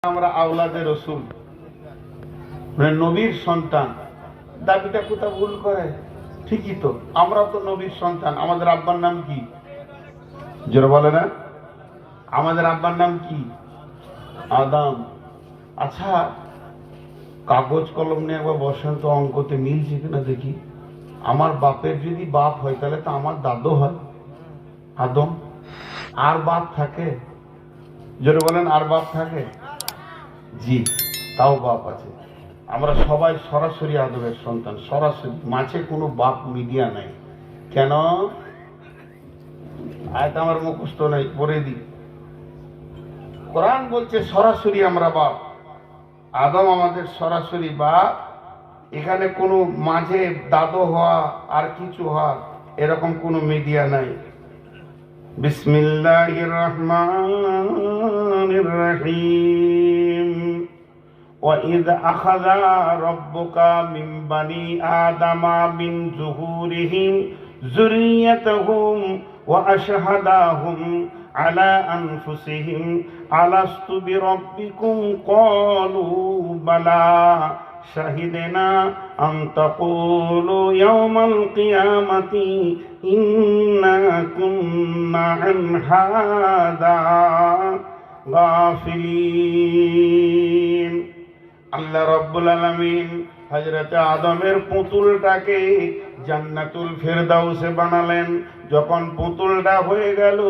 আমরা আওলাদে রসুল মানে নবীর সন্তান দাবিটা কোথাও ভুল করে? ঠিকই তো, আমরা তো নবীর সন্তান। আমাদের আব্বার নাম কি? জোরে বলে না, আমাদের আব্বার নাম কি? আদম। আচ্ছা, কাগজ কলম নিয়ে একবার বসেন তো, অঙ্কতে মিলছে কিনা দেখি। আমার বাপের যদি বাপ হয় তাহলে তো আমার দাদু হয় আদম। আর বাপ থাকে? জোরে বলেন, আর বাপ থাকে? জি, তাও বাপ আছে। আমরা সবাই সরাসরি আদমের সন্তান, সরাসরি, মাঝে কোনো বাপ মিডিয়া নাই। কেন? আয়াত আমার মুখস্থ নাই, পড়ে দিই। কোরআন বলছে সরাসরি আমরা বাপ, আদম আমাদের সরাসরি বাপ। এখানে কোনো মাঝে দাদু হওয়া আর কিছু হওয়া এরকম কোনো মিডিয়া নাই। বিসমিল্লাহির রহমানির রহিম। وَإِذْ أَخَذَ رَبُّكَ مِنْ بَنِي آدَمَ مِنْ ظُهُورِهِمْ ذُرِّيَّتَهُمْ وَأَشْهَدَهُمْ عَلَى أَنْفُسِهِمْ أَلَسْتُ بِرَبِّكُمْ قَالُوا بَلَى شَهِدْنَا أَنْ تَقُولُوا يَوْمَ الْقِيَامَةِ إِنَّا كُنَّا عَنْ هَذَا غَافِلِينَ। আল্লাহ রাব্বুল আলামিন হযরত আদমের পুতুলটাকে জান্নাতুল ফেরদাউসে বানালেন। যখন পুতুলটা হয়ে গেল,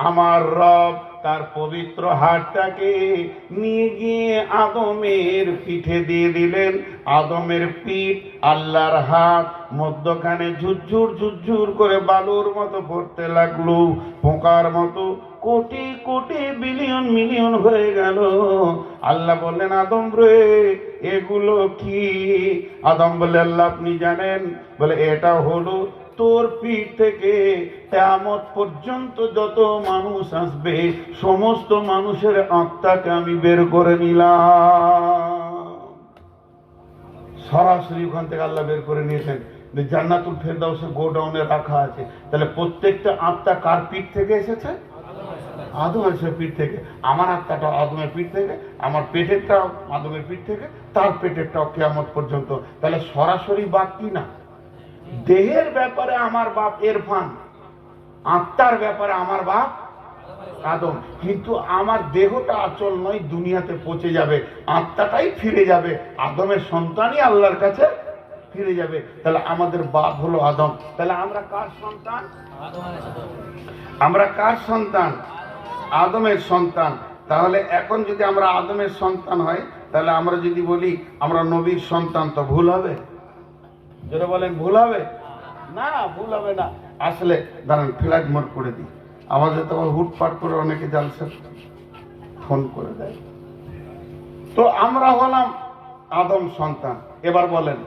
আমার রব তার পবিত্র হাতটাকে নিয়ে গিয়ে আদমের পিঠে দিয়ে দিলেন। আদমের পিঠ, আল্লাহর হাত, মধ্যখানে ঝুরঝুর ঝুরঝুর করে বালুর মতো পড়তে লাগলো, পোকার মতো কোটি কোটি বিলিয়ন মিলিয়ন হয়ে গেল। আল্লাহ বললেন, আদম রে, এগুলো কি? আদম বলে, আল্লাহ আপনি জানেন। বলে, এটা হলো তোর পিঠ থেকে কিয়ামত পর্যন্ত যত মানুষ আসবে সমস্ত মানুষের আত্মাকে আমি বের করে নিলাম। সরাসরি ওখান থেকে আল্লাহ বের করে নিয়েছেন। জান্নাতুল ফেরদাউসে গোডাউনে রাখা আছে। তাহলে প্রত্যেকটা আত্মা কার পিঠ থেকে এসেছে? আদমের পিঠ থেকে। আমার আত্মাটা আদমের পিঠ থেকে, আমার পেটেরটাও আদমের পিঠ থেকে, তার পেটেরটাও কিয়ামত পর্যন্ত। তাহলে সরাসরি বাপ কি না? দেহের ব্যাপারে আমার বাপ ইরফান, আত্মার ব্যাপারে আমার বাপ আদম। কিন্তু আমার দেহটা আচল নয়, দুনিয়াতে পচে যাবে, আত্মাটাই ফিরে যাবে, আদমের সন্তানই আল্লাহর কাছে ফিরে যাবে। তাহলে আমাদের বাপ হলো আদম। তাহলে আমরা কার সন্তান? আমরা কার সন্তান? আদমের সন্তান। তাহলে এখন যদি আমরা আদমের সন্তান হয়, তাহলে আমরা যদি বলি আমরা নবীর সন্তান, তো ভুল হবে? যারা বলেন ভুল হবে না, ভুল হবে না। আসলে দাঁড়ান, ফ্ল্যাগ মোড করে দিই। আমাদের তো হুটপাট করে অনেকে জালসা ফোন করে দেয়। তো আমরা হলাম আদম সন্তান। এবার বলেন,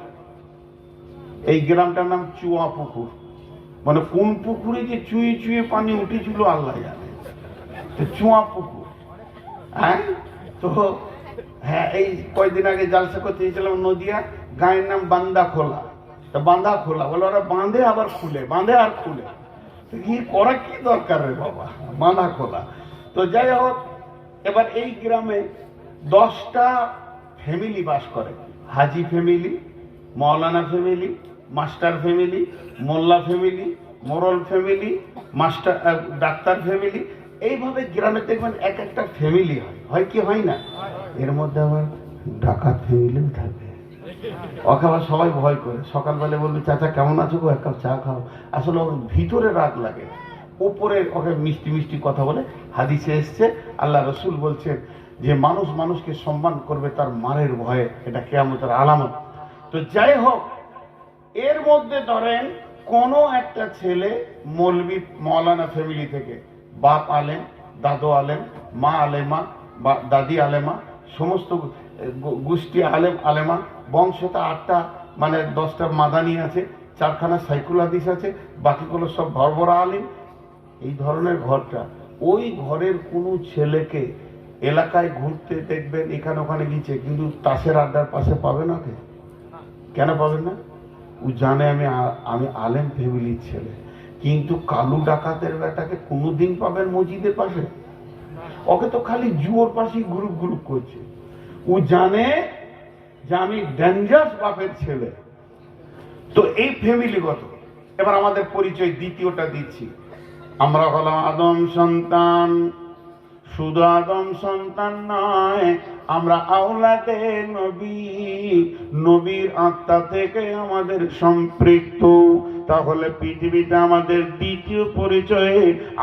এই গ্রামটার নাম চুয়া পুকুর। মানে কোন পুকুরে যে চুয়ে চুয়ে পানি উঠেছিল আল্লাহ জানে। চুয়া পুকুর, হ্যাঁ। তো হ্যাঁ, এই কয়েকদিন আগে জালসা করতে গিয়েছিলাম নদিয়া, গায়ের নাম বান্দা খোলা। তা বাঁধা খোলা বলে, ওরা বাঁধে আবার খুলে, বাঁধে আর খুলে, কি করা কি দরকার রে বাবা, বাঁধা খোলা। তো যাই হোক, এবার এই গ্রামে 10টা ফ্যামিলি বাস করে। হাজি ফ্যামিলি, মৌলানা ফ্যামিলি, মাস্টার ফ্যামিলি, মোল্লা ফ্যামিলি, মোরল ফ্যামিলি, মাস্টার ডাক্তার ফ্যামিলি। এইভাবে গ্রামে দেখবেন এক একটা ফ্যামিলি হয়, হয় কি হয় না? এর মধ্যে আবার ডাকাত ফ্যামিলিও থাকে। ওকে আবার সবাই ভয় করে। সকালবেলা বলবে, চাচা কেমন আছো গো, এক কাপ চা খাও। আসলে ওর ভিতরে রাগ লাগে, উপরে ওকে মিষ্টি মিষ্টি কথা বলে। হাদিসে এসছে, আল্লাহ রসুল বলছেন যে মানুষ মানুষকে সম্মান করবে তার মারের ভয়ে, এটা কিয়ামতের আলামত। তো যাই হোক, এর মধ্যে ধরেন কোনো একটা ছেলে মৌলবি মৌলানা ফ্যামিলি থেকে, বাপ আলেম, দাদু আলেম, মা আলেমা, দাদি আলেমা, সমস্ত গোষ্ঠী আলেম আলেমা, বংশটা 8টা, মানে 10টা মাদানি আছে, 4খানা সাইকুল হাদিস আছে, বাকিগুলো সব ভরভরা আলিম। এই ধরনের ঘরটা, ওই ঘরের কোনো ছেলেকে এলাকায় ঘুরতে দেখবেন এখানে ওখানে গিয়েছে, কিন্তু তাসের আড্ডার পাশে পাবে না। কেন পাবেন না? ও জানে আমি আলেম ফ্যামিলির ছেলে। কিন্তু কালু ডাকাতের বেটাকে কোনোদিন পাবেন মসজিদের পাশে? ওকে তো খালি জুয়োর পাশেই গ্রুপ গ্রুপ করছে। ও জানে যে আমি ডেঞ্জারাস বাপের ছেলে। তো এই ফ্যামিলিগত। এবার আমাদের পরিচয় দ্বিতীয়টা দিচ্ছি। আমরা হলাম আদম সন্তান। শুধু আদম সন্তান নয়, আমরা আওলাদে নবী। নবীর আত্মা থেকে আমাদের সম্পৃক্ত। তাহলে পৃথিবীতে আমাদের দ্বিতীয় পরিচয়ে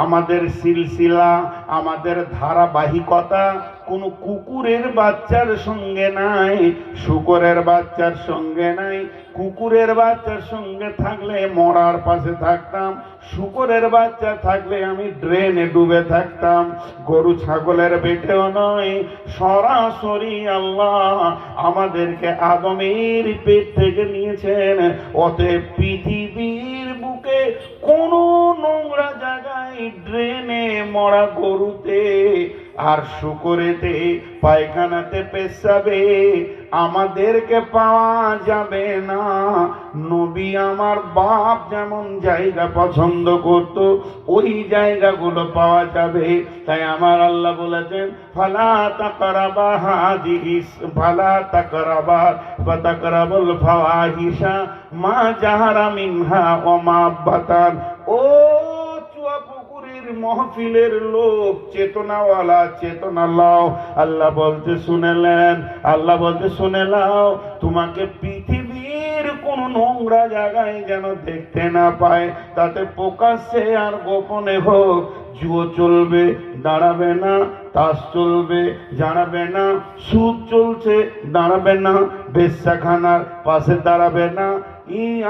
আমাদের সিলসিলা, আমাদের ধারাবাহিকতা কোন কুকুরের বাচ্চার সঙ্গে নাই, শুকরের বাচ্চার সঙ্গে নাই। কুকুরের বাচ্চার সঙ্গে থাকলে মরার পাশে থাকতাম, শুকরের বাচ্চা থাকলে আমি ড্রেনে ডুবে থাকতাম। গরু ছাগলের পেটেও নয়, সরাসরি আল্লাহ আমাদেরকে আদমের পেট থেকে নিয়েছেন। অতএব পৃথিবীর বুকে কোন নোংরা জায়গায়, ড্রেনে, মরা গরুতে আর শুকরেতে, পায়খানাতে, পেশাবে আমাদেরকে পাওয়া যাবে না। নবী আমার বাপ যেমন জায়গা পছন্দ করত, ওই জায়গাগুলো পাওয়া যাবে। তাই আমার আল্লাহ বলেছেন, ফালা তাকরাবা হাদিস, ফালা তাকরাবা ফাতাকরাবুল ফাওয়াহিশা মা জাহারা মিনহা ওয়া মা বাতান। ও মহফিলের লোক, চেতনাওয়ালা, চেতনা লাও। আল্লাহ বলতে শুনেলেন, আল্লাহ বলতে শুনে লাও, তোমাকে পৃথিবীর কোন নোংরা জায়গায় যেন দেখতে না পায়, তাতে প্রকাশ্যে আর গোপনে হোক। জুয়ো চলবে, দাঁড়াবে না। তাস চলবে, দাঁড়াবে না। সুদ চলছে, দাঁড়াবে না। বেশ্যাখানার পাশে দাঁড়াবে না।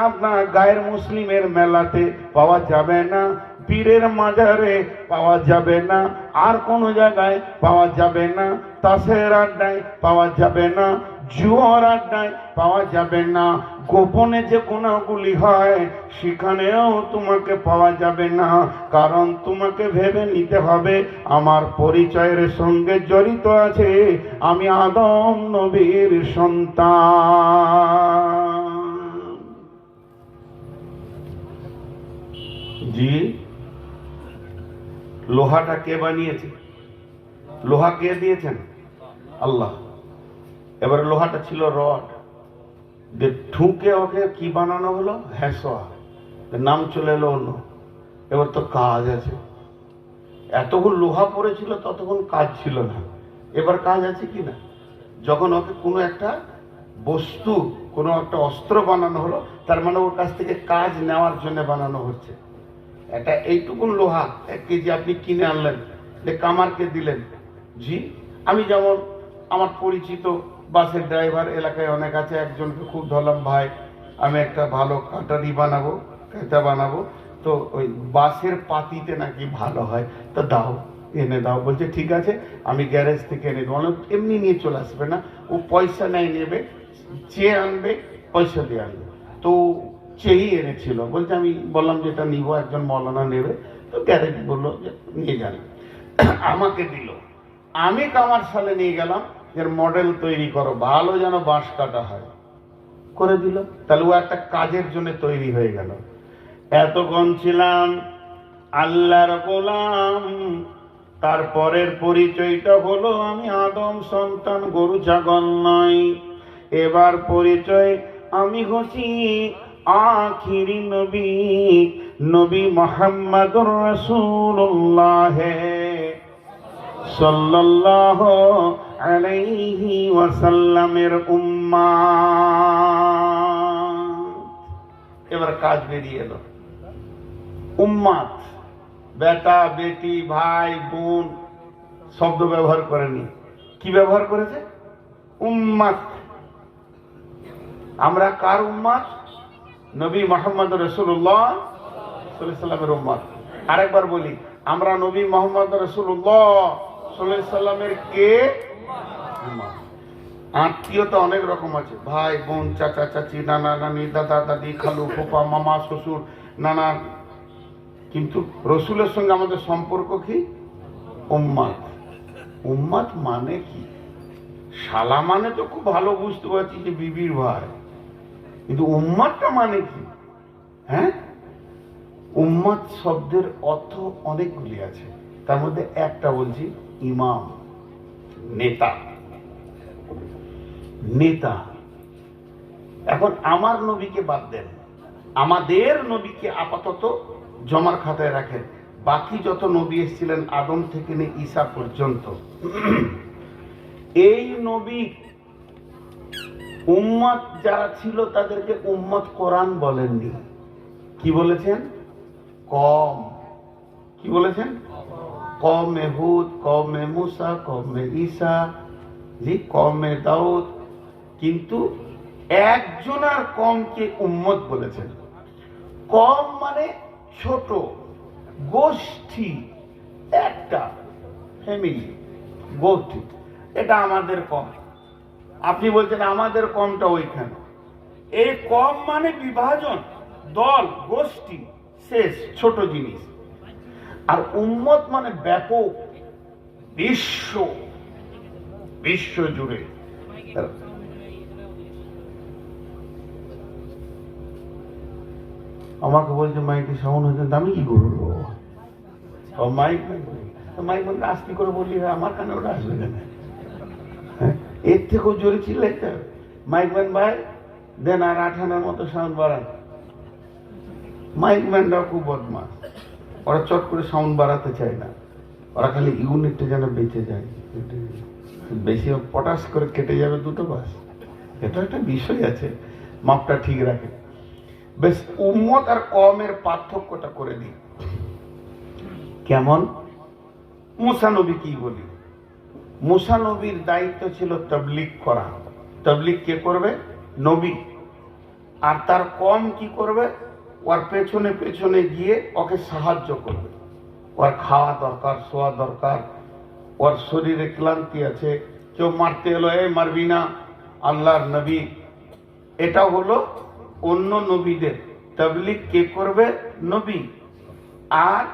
আপনার গায়ের মুসলিমের মেলাতে পাওয়া যাবে না, পীরের মাজারে পাওয়া যাবে না, আর কোন জায়গায় পাওয়া যাবে না। তাসের আড্ডায় পাওয়া যাবে না, জুয়ার আড্ডায় পাওয়া যাবে না। গোপনে যে কোনাগুলি হয় সেখানেও তোমাকে পাওয়া যাবে না। কারণ তোমাকে ভেবে নিতে হবে আমার পরিচয়ের সঙ্গে জড়িত আছে, আমি আদম নবীর সন্তান। জি, লোহাটা কে বানিয়েছে? লোহা কে দিয়েছেন? আল্লাহ। এবার লোহাটা ছিল রড, ঠুকে ওকে কি বানানো হলো? হ্যাঁসোয়া। নাম চলে এলো অন্য। এবার তো কাজ আছে। এতক্ষণ লোহা পড়েছিল, ততক্ষণ কাজ ছিল না। এবার কাজ আছে কি না? যখন ওকে কোনো একটা বস্তু, কোনো একটা অস্ত্র বানানো হলো, তার মানে ওর কাছ থেকে কাজ নেওয়ার জন্য বানানো হচ্ছে। এটা এইটুকুন লোহা 1 কেজি আপনি কিনে আনলেন, কামারকে দিলেন। জি, আমি যেমন আমার পরিচিত বাসের ড্রাইভার এলাকায় অনেক আছে, একজনকে খুব ধরলাম, ভাই আমি একটা ভালো কাটারি বানাবো, কাঁটা বানাবো, তো ওই বাসের পাতিতে নাকি ভালো হয়, তো দাও, এনে দাও। বলছে ঠিক আছে, আমি গ্যারেজ থেকে এনে দেবো। এমনি নিয়ে চলে আসবে না, ও পয়সা নেবে, চেয়ে আনবে, পয়সা দিয়ে আনবে। তো চেয়েই এনেছিল। বলছে আমি বললাম যে এটা নিবো, একজন মৌলানা নেবে। তো গ্যারেজ বললো যে নিয়ে যান, আমাকে দিল। আমি কামার সালে নিয়ে গেলাম, এর মডেল তৈরি করো, ভালো যেন বাঁশ কাটা হয়, করে দিল। তাহলে ও একটা কাজের জন্য তৈরি হয়ে গেল। এতক্ষণ ছিলাম আল্লাহর গোলাম, তারপরের পরিচয়টা হলো আমি আদম সন্তান, গরু ছাগল নয়। এবার পরিচয়, আমি হচ্ছি আখিরি নবী, নবী মুহাম্মদুর রাসূলুল্লাহ সাল্লাল্লাহু আলাইহি ওয়াসাল্লামের উম্মাত। এবার কাজ বেরিয়ে এলো। উম্মাত, বেটা বেটি, ভাই বোন শব্দ ব্যবহার করেনি। কি ব্যবহার করেছে? উম্মাত। আমরা কার উম্মাত? নবী মুহাম্মদ রাসূলুল্লাহ সাল্লাল্লাহু আলাইহি ওয়াসাল্লামের উম্মাত। আরেকবার বলি, আমরা নবী মুহাম্মদ রাসূলুল্লাহ সাল্লাল্লাহু আলাইহি ওয়াসাল্লামের কে? উম্মাত। আত্মীয়তা অনেক রকম আছে, ভাই বোন, চাচা চাচি, নানা নানি, দাদা দাদি, খালু ফুফা, মামা শ্বশুর, নানা। কিন্তু রসুলের সঙ্গে আমাদের সম্পর্ক কি? উম্মাত। উম্মাত মানে কি? শালা মানে তো খুব ভালো বুঝতে পারছি যে বিবির ভাই, কিন্তু উম্মাতটা মানে কি? হ্যাঁ, উম্মাত শব্দের অর্থ অনেকগুলি আছে, তার মধ্যে একটা বলছি। ইমাম, নেতা। নেতা। এখন আমার নবীকে বাদ দেন, আমাদের নবীকে আপাতত জমার খাতায় রাখেন। বাকি যত নবী এসেছিলেন আদম থেকে নিয়ে ঈসা পর্যন্ত, এই নবী উম্মত যারা ছিল তাদেরকে উম্মত কোরআন বলেননি। কি বলেছেন? কম। কি বলেছেন? কওমে হুদ, কওমে মুসা, কওমে ঈসা, জি কওমে দাউদ। কিন্তু একজনের কমকে উম্মত বলেছেন। কম মানে ছোট গোষ্ঠী, একটা ফ্যামিলি, গোষ্ঠী। এটা আমাদের কম। আপনি বলছেন আমাদের কমটা ওইখানে। এই কম মানে বিভাজন, দল, গোষ্ঠী, শেষ, ছোট জিনিস। আর উম্মত মানে ব্যাপক, বিশ্ব, বিশ্ব জুড়ে। আমাকে বলছে মাইকে সাউন্ড হচ্ছে, আমি কি করবো? মাইক মাইক বলতে আস্তে করে বললি, আমার কানে ওটা আসবে কেন? এর থেকেও জোরে চিল্লাইতে হবে। মাইকম্যান ভাই দেন আর 8 আনার মতো সাউন্ড বাড়ান। মাইকম্যানরাও খুব বদমাস, ওরা চট করে সাউন্ড বাড়াতে চায় না, ওরা খালি ইউনিটটা যেন বেঁচে যায়, বেশি পটাশ করে কেটে যাবে দুটো বাস। এটা একটা বিষয় আছে, মাপটা ঠিক রাখে। বেশ, উম্মত আর কওমের পার্থক্যটা করে দিই। কেমন? মুসা নবী কি বলি? মুসা নবীর দায়িত্ব ছিল তাবলীগ করা। তাবলীগ কে করবে? নবী। আর তার কম কি করবে? ওর পেছনে পেছনে গিয়ে ওকে সাহায্য করবে। ওর খাওয়া দরকার, শোয়া দরকার, ওর শরীরে ক্লান্তি আছে, কেউ মারতে এলো, এই মারবি না, আল্লাহর নবী। এটা হলো অন্য নবীদের। তাবলীগ কে করবে? নবী। আর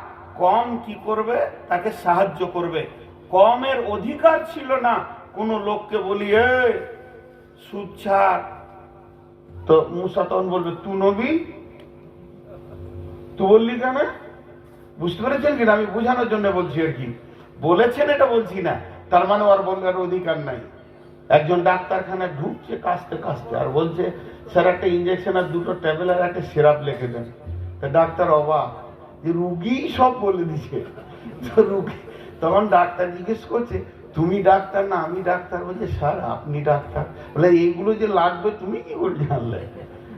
কম কি করবে? তাকে সাহায্য করবে। কমের অধিকার ছিল না কোন লোককে বলি এই সুদ ছাড়, তো মুসা তখন বলবে তু নবী, তু বললি কেন? বুঝতে পেরেছেন কিনা? আমি বোঝানোর জন্য বলছি আর কি, বলেছেন এটা বলছি না। তার মানে ওর বলার অধিকার নাই। একজন ডাক্তারখানায় ঢুকছে কাশতে কাশতে, আর বলছে স্যার একটা ইঞ্জেকশন আর 2টো ট্যাবলেট আর একটা সিরাপ লিখে দেন। তা ডাক্তার অবাক যে রুগী সব বলে দিছে। তো রুগী তখন ডাক্তার জিজ্ঞেস করছে তুমি ডাক্তার না আমি ডাক্তার? বলছে স্যার আপনি ডাক্তার? বলে এইগুলো যে লাগবে তুমি কি করে জানলে?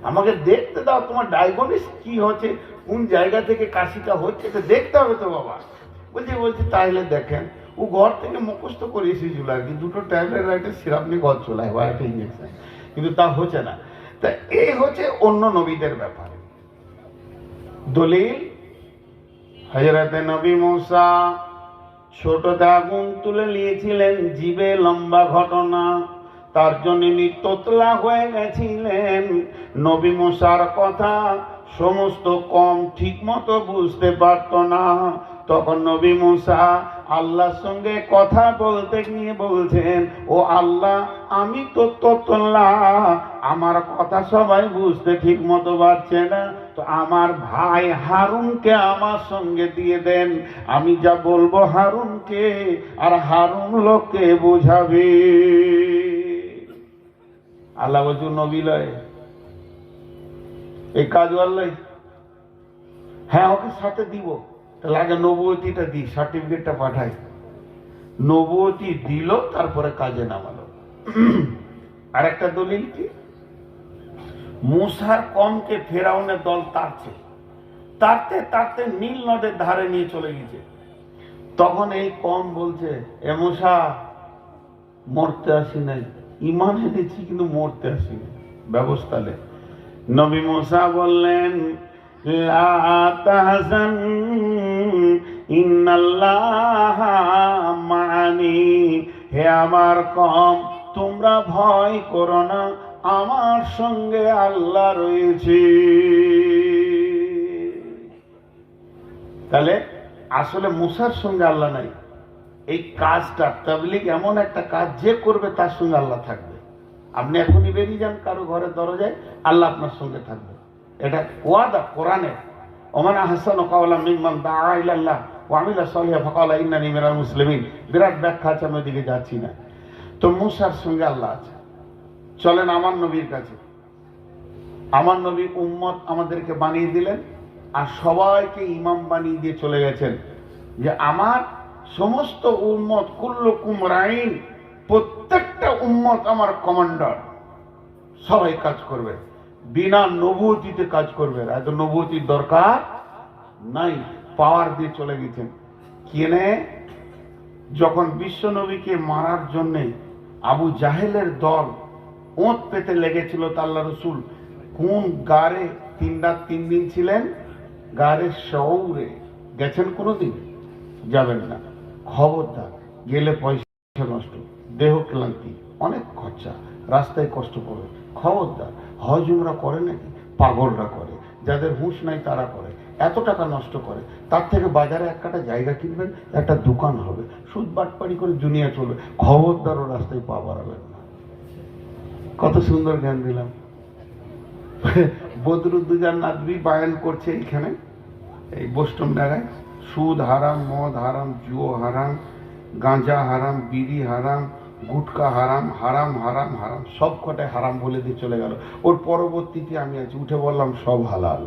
আমাকে দেখতে দাও, তোমার ডায়াগনোসিস কি হচ্ছে, কোন জায়গা থেকে কাশিটা হচ্ছে, এটা দেখতে হবে তো বাবা। বলছে তাহলে দেখেন। ও ঘর থেকে মুখস্থ করে এসেছিল আর কি, 2টো ট্যাবলেট আর একটা সিরাপ নিয়ে ঘর চলে আসবো, একটা ইঞ্জেকশন, কিন্তু তা হচ্ছে না। তা এই হচ্ছে অন্য নবীদের ব্যাপার। দলিল হযরতে নবী মুসা ছোটতে আগুন তুলে নিয়েছিলেন, জীবে লম্বা ঘটনা, তার জন্য তোতলা হয়ে গেছিলেন। নবী মুসার কথা সমস্ত কম ঠিক মতো বুঝতে পারত না। তখন নবী মুসা আল্লাহর সঙ্গে কথা বলতে গিয়ে বলছেন, ও আল্লাহ আমি তো তোতলা, আমার কথা সবাই বুঝতে ঠিক মতো পারছে না, তো আমার ভাই হারুনকে আমার সঙ্গে দিয়ে দেন, আমি যা বলবো হারুনকে, আর হারুন লোককে বোঝাবে। আল্লাহ বলছে নবী লয়, এই কাজ আল্লাহ। হ্যাঁ ওকে সাথে দিব, তাহলে আগে নবুয়তিটা দিই, সার্টিফিকেটটা পাঠাই। নবুয়তি দিল, তারপরে কাজে নামালো। আর একটা দলিল কি? মুসার কমকে ফেরাউনের দল তাড়ছে, তাড়তে তাড়তে নীল নদের ধারে নিয়ে চলে গেছে। তখন এই কম বলছে, এ মুসা মরতে আসি নাই, ইমান এনেছি কিন্তু মরতে আসি নাই, ব্যবস্থা লে। নবী মুসা বললেন লা তাহজান ইন্নাল্লাহা মা'নি, হে আমার কম তোমরা ভয় করো না, আমার সঙ্গে আল্লাহ রয়েছে। তাহলে আসলে মুসার সঙ্গে আল্লাহ নাই। এই কাজটা তাবলীগ এমন একটা কাজ, যে করবে তার সঙ্গে আল্লাহ থাকবে। আপনি এখনই বেরিয়ে যান কারো ঘরের দরজায়, আল্লাহ আপনার সঙ্গে থাকবে। এটা ওয়াদা কোরআনে, ওমান আহসানু কাওলাম মিম্মান দাআ ইলাল্লাহ ওয়ামিলা সালিহা ফাকালা ইন্নানি মিনাল মুসলিমিন। বিরাট ব্যাখ্যা আছে, আমি ওদিকে যাচ্ছি না। তো মুসার সঙ্গে আল্লাহ আছে। চলেন আমার নবীর কাছে। আমার নবী উম্মত আমাদেরকে বানিয়ে দিলেন, আর সবাইকে ইমাম বানিয়ে দিয়ে চলে গেছেন যে আমার সমস্ত উম্মত কুল্লুকুম রাইন, প্রত্যেকটা উম্মত আমার কমান্ডার, সবাই কাজ করবে, বিনা নবুয়তিতে কাজ করবে। এত নবুয়তির দরকার নাই, পাওয়ার দিয়ে চলে গেছেন। কেনে যখন বিশ্ব নবীকে মারার জন্যে আবু জাহেলের দল ওঁত পেতে লেগেছিল, তা আল্লাহ রসুল কোন গারে 3 রাত 3 দিন ছিলেন? গারে শৌরে। গেছেন কোনোদিন? যাবেন না, খবরদার। গেলে পয়সা নষ্ট, দেহ ক্লান্তি, অনেক খরচা, রাস্তায় কষ্ট পাবে, খবরদার। হজ উমরা করে নাকি? পাগলরা করে, যাদের হুঁশ নাই তারা করে, এত টাকা নষ্ট করে। তার থেকে বাজারে এক কাটা জায়গা কিনবেন, একটা দোকান হবে, সুদ বাটপাড়ি করে দুনিয়া চলবে, খবরদার ও রাস্তায় পা বাড়াবেন না। কত সুন্দর জ্ঞান দিলাম। বদরুদ্দোজা নাদবি বায়ান করছে এইখানে, এই বোস্টন জায়গায়, সুদ হারাম, মদ হারাম, জুয়ো হারাম, গাঁজা হারাম, বিড়ি হারাম, গুটকা হারাম, হারাম হারাম হারাম, সব কটায় হারাম বলে দিয়ে চলে গেল। ওর পরবর্তীতে আমি আছি, উঠে বললাম সব হালাল,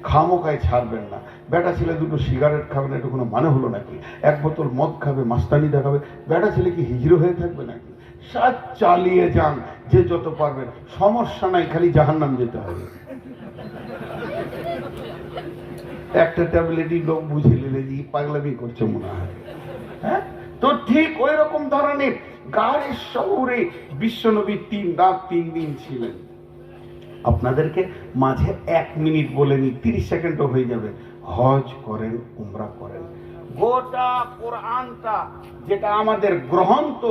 খামোকায় ছাড়বেন না। বেটা ছেলে দুটো সিগারেট খাবে না, এটা কোনো মানে হলো নাকি? এক বোতল মদ খাবে, মাস্তানি দেখাবে, বেটা ছেলে কি হিজড়ো হয়ে থাকবে নাকি? সাত চালিয়ে যান, যে যত পারবেন, সমস্যা নাই, খালি জাহান্নাম যেতে হবে। একটা ট্যাবলেটই লোক বুঝে নিলে যে পাগলামি করছে মনে হয়। হ্যাঁ, তো ঠিক ওই রকম ধরনের গাড়ির শহরে বিশ্বনবী 3 রাত 3 দিন ছিলেন। আপনাদেরকে মাঝে 1 মিনিট বলে নি, 30 সেকেন্ডও হয়ে যাবে। হজ করেন, উমরা করেন, গোটা কোরআনটা যেটা আমাদের গ্রন্থ,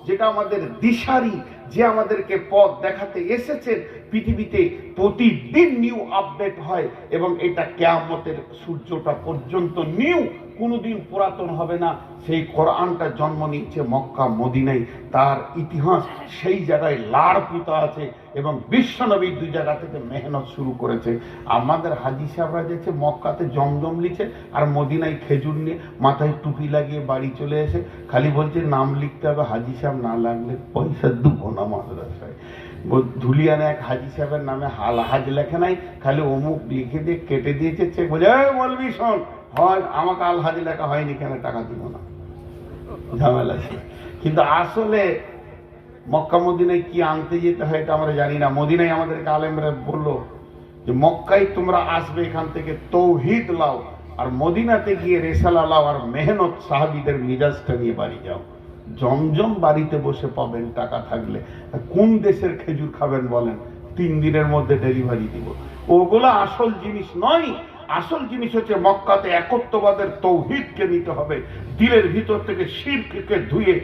যেটা আমাদের দিশারি, যে আমাদেরকে পথ দেখাতে এসেছেন, পৃথিবীতে প্রতিদিন নিউ আপডেট হয়, এবং এটা কিয়ামতের সূর্যটা পর্যন্ত নিউ, কোনোদিন পুরাতন হবে না। সেই কোরআনটা জন্ম নিচ্ছে মক্কা মদিনায়, তার ইতিহাস সেই জায়গায় লাড় পুঁতা আছে, এবং বিশ্বনবী 2 জায়গা থেকে মেহনত শুরু করেছে। আমাদের হাজি সাহেবরা যেছে মক্কাতে জমজম লিখে, আর মদিনায় খেজুর নিয়ে মাথায় টুপি লাগিয়ে বাড়ি চলে এসে খালি বলছে নাম লিখতে হবে, হাজি সাহেব না লাগলে পয়সা দেবো না মাদ্রাসায়। ধুলিয়ানে এক হাজি সাহেবের নামে হাজ লেখে নাই, খালি অমুক লিখে দিয়ে কেটে দিয়েছে, চেক বলে বলবি শোন, হয় আমাকে আল হাজি লেখা হয়নি, কেন টাকা দিব না, ঝামেলা ছিল। কিন্তু আসলে মক্কা মদিনায় কি আনতে যেতে হয় এটা আমরা জানি না। মদিনায় আমাদেরকে আলেমরা বললো যে মক্কায় তোমরা আসবে, এখান থেকে তৌহিদ লাও, আর মদিনাতে গিয়ে রেসালা লাও, আর মেহনত সাহাবীদের মিজাজটা নিয়ে বাড়ি যাও। জমজম বাড়িতে বসে পাবেন টাকা থাকলে। কোন দেশের খেজুর খাবেন বলেন? 3 দিনের মধ্যে ডেলিভারি দিব। ওগুলো আসল জিনিস নয়। আসল জিনিস হচ্ছে মক্কাতে একত্ববাদের তৌহিদকে নিতে হবে, দিলের ভিতর থেকে শিরককে ধুয়ে।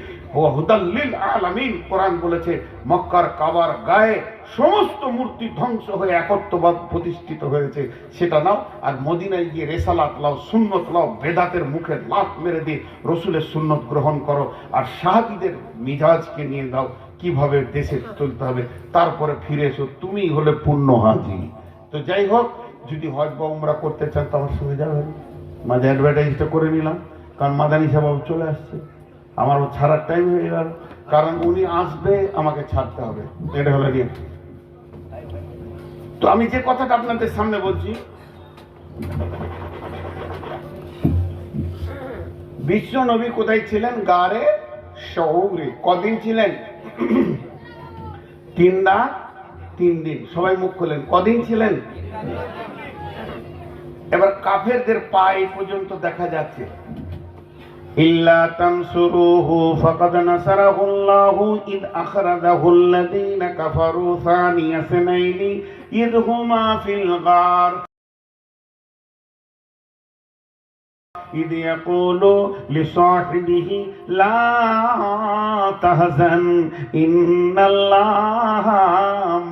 হুদাল্লিল আলামিন, কোরআন বলেছে মক্কার কাবার গায়ে সমস্ত মূর্তি ধ্বংস হয়ে একত্ববাদ প্রতিষ্ঠিত হয়েছে, সেটা নাও। আর মদিনায় গিয়ে রেসালাত লাও, সুন্নত লাও, বেদাতের মুখে লাত মেরে দিয়ে রসুলের সুন্নত গ্রহণ করো, আর সাহাবীদের মিজাজকে নিয়ে দাও, কিভাবে দেশে চলতে হবে, তারপরে ফিরে এসো, তুমি হলে পূর্ণ হাজি। তো যাই হোক, যদি হজ বা উমরা করতে চান তো আমার সঙ্গে যাবেন। মাঝে অ্যাডভার্টাইজটা করে নিলাম, কারণ মাদানী সাহেব চলে আসছে, আমার ছাড়ার টাইম হয়ে গেল, কারণ উনি আসবে, আমাকে ছাড়তে হবে, এটা হলো নিয়ম। তো আমি যে কথাটা আপনাদের সামনে বলছি, বিশ্ব নবী কোথায় ছিলেন? গারে শৌরে। কদিন ছিলেন? 3 রাত 3 দিন। সবাই মুখ খোলেন, কদিন ছিলেন? এবার কাফেরদের পা এই পর্যন্ত দেখা যাচ্ছে। ইল্লা তানসুরুহু ফাকাদ নাসারাহুল্লাহু ইদ আখরাজাহুল্লাযীনা কাফারু সানিয়া সানাইনি ইদ হুমা ফিল গার ইদ ইয়াকুলু লিসাহিবিহি লা তাহজান ইন্নাল্লাহা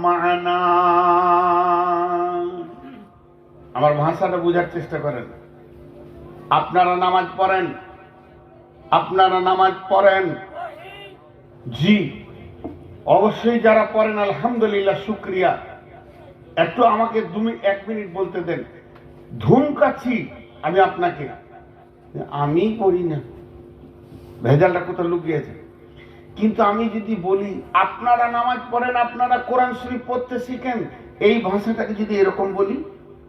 মা'ানা। আমার ভাষাটা বোঝার চেষ্টা করেন। আপনারা নামাজ পড়েন? আপনারা নামাজ পড়েন? জি, অবশ্যই যারা পড়েন আলহামদুলিল্লাহ, শুকরিয়া। একটু আমাকে 1 মিনিট বলতে দেন। ধুমকাচ্ছি আমি আপনাকে, আমি পড়ি না, ভেজালটা কোথাও লুকিয়েছে। কিন্তু আমি যদি বলি আপনারা নামাজ পড়েন, আপনারা কোরআন শরীফ পড়তে শিখেন, এই ভাষাটাকে যদি এরকম বলি,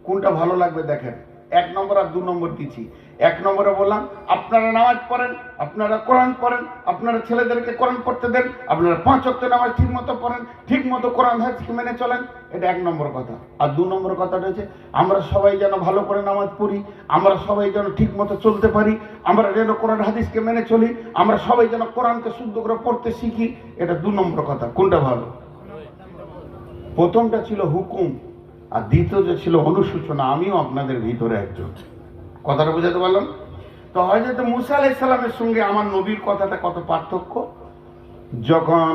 কোনটা ভালো লাগবে দেখেন। 1 নম্বর আর 2 নম্বর দিচ্ছি। 1 নম্বরে বললাম আপনারা নামাজ পড়েন, আপনারা কোরআন পড়েন, আপনারা ছেলেদেরকে কোরআন পড়তে দেন, আপনারা 5 ওয়াক্ত নামাজ ঠিক মতো পড়েন, ঠিক মতো কোরআন হাদিসকে মেনে চলেন। এটা 1 নম্বর কথা। আর 2 নম্বর কথাটা হচ্ছে আমরা সবাই যেন ভালো করে নামাজ পড়ি, আমরা সবাই যেন ঠিক মতো চলতে পারি, আমরা যেন কোরআন হাদিসকে মেনে চলি, আমরা সবাই যেন কোরআনকে শুদ্ধ করে পড়তে শিখি। এটা 2 নম্বর কথা। কোনটা ভালো? প্রথমটা ছিল হুকুম, আর দ্বিতীয়টা ছিল অনুসূচনা। আমিও আপনাদের ভিতরে একজন। কথাটা বুঝাতে পারলাম তো? হযরত মুসা আলাইহিস সালামের সঙ্গে আমার নবীর কথাটা কত পার্থক্য। যখন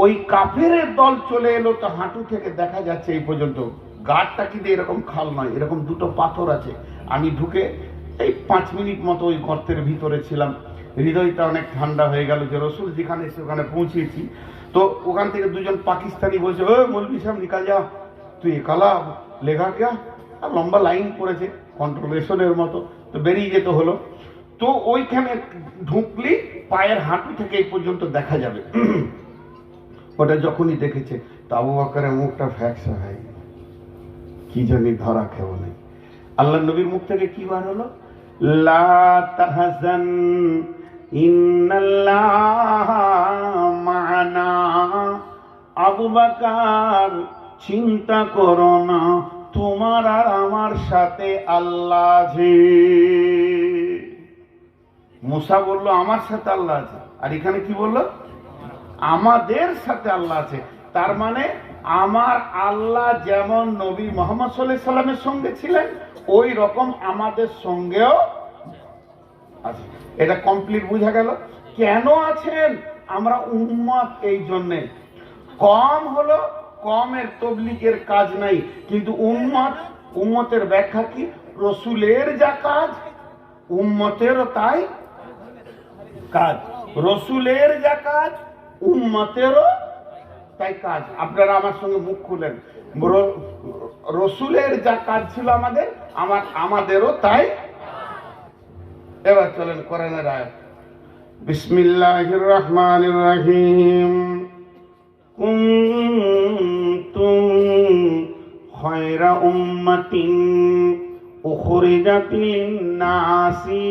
ওই কাফেরের দল চলে এলো, তো হাঁটু থেকে দেখা যাচ্ছে এই পর্যন্ত, গাঢ়টা কিন্তু এরকম খাল নয়, এরকম 2টো পাথর আছে। আমি ঢুকে এই 5 মিনিট মতো ওই গর্তের ভিতরে ছিলাম। হৃদয়টা অনেক ঠান্ডা হয়ে গেল যে রসুল যেখানে সেখানে পৌঁছেছি। তো ওখান থেকে 2জন পাকিস্তানি বলছে, ও মৌলভী সাহেব নিকাল যা, তুই একালা লেখা কে? আর লম্বা লাইন পড়েছে কন্ট্রোলেশনের মতো, তো বেরিয়ে যেতে হলো। তো ওইখানে ঢুকলি পায়ের হাঁটু থেকে এই পর্যন্ত দেখা যাবে। ওটা যখনই দেখেছে, তো আবু বকরের মুখটা ফ্যাকসা হয়, কি জানি ধরা খেও নেই। আল্লাহ নবীর মুখ থেকে কি বার হলো? লা তাহজান ইন্নাল্লাহা মা'ানা। আবু বকর চিন্তা করো না, তোমার আর আমার সাথে আল্লাহ আছে। মুসা বলল আমার সাথে আল্লাহ আছে, আর এখানে কি বললো? আমাদের সাথে আল্লাহ আছে। তার মানে আমার আল্লাহ যেমন নবী মুহাম্মদ সাল্লাল্লাহু আলাইহি সাল্লামের সঙ্গে ছিলেন, ওই রকম আমাদের সঙ্গেও আছে। এটা কমপ্লিট বোঝা গেল। কেন আছেন? আমরা উম্মত, এই জন্যে। কম হলো, কমের তবলিগের কাজ নাই, কিন্তু উম্মত, উম্মতের ব্যাখ্যা কি? রসুলের যা কাজ উম্মতেরও তাই কাজ, রসুলের যা কাজ উম্মতেরও তাই কাজ। আপনারা আমার সঙ্গে মুখ খুলেন, রসুলের যা কাজ ছিল আমাদেরও তাই। এবার চলেন কোরআনের আয়াত। বিসমিল্লাহির রহমানির রহিম। কুনতুম খায়রা উম্মাতিন উখরিজাত লিন-নাসি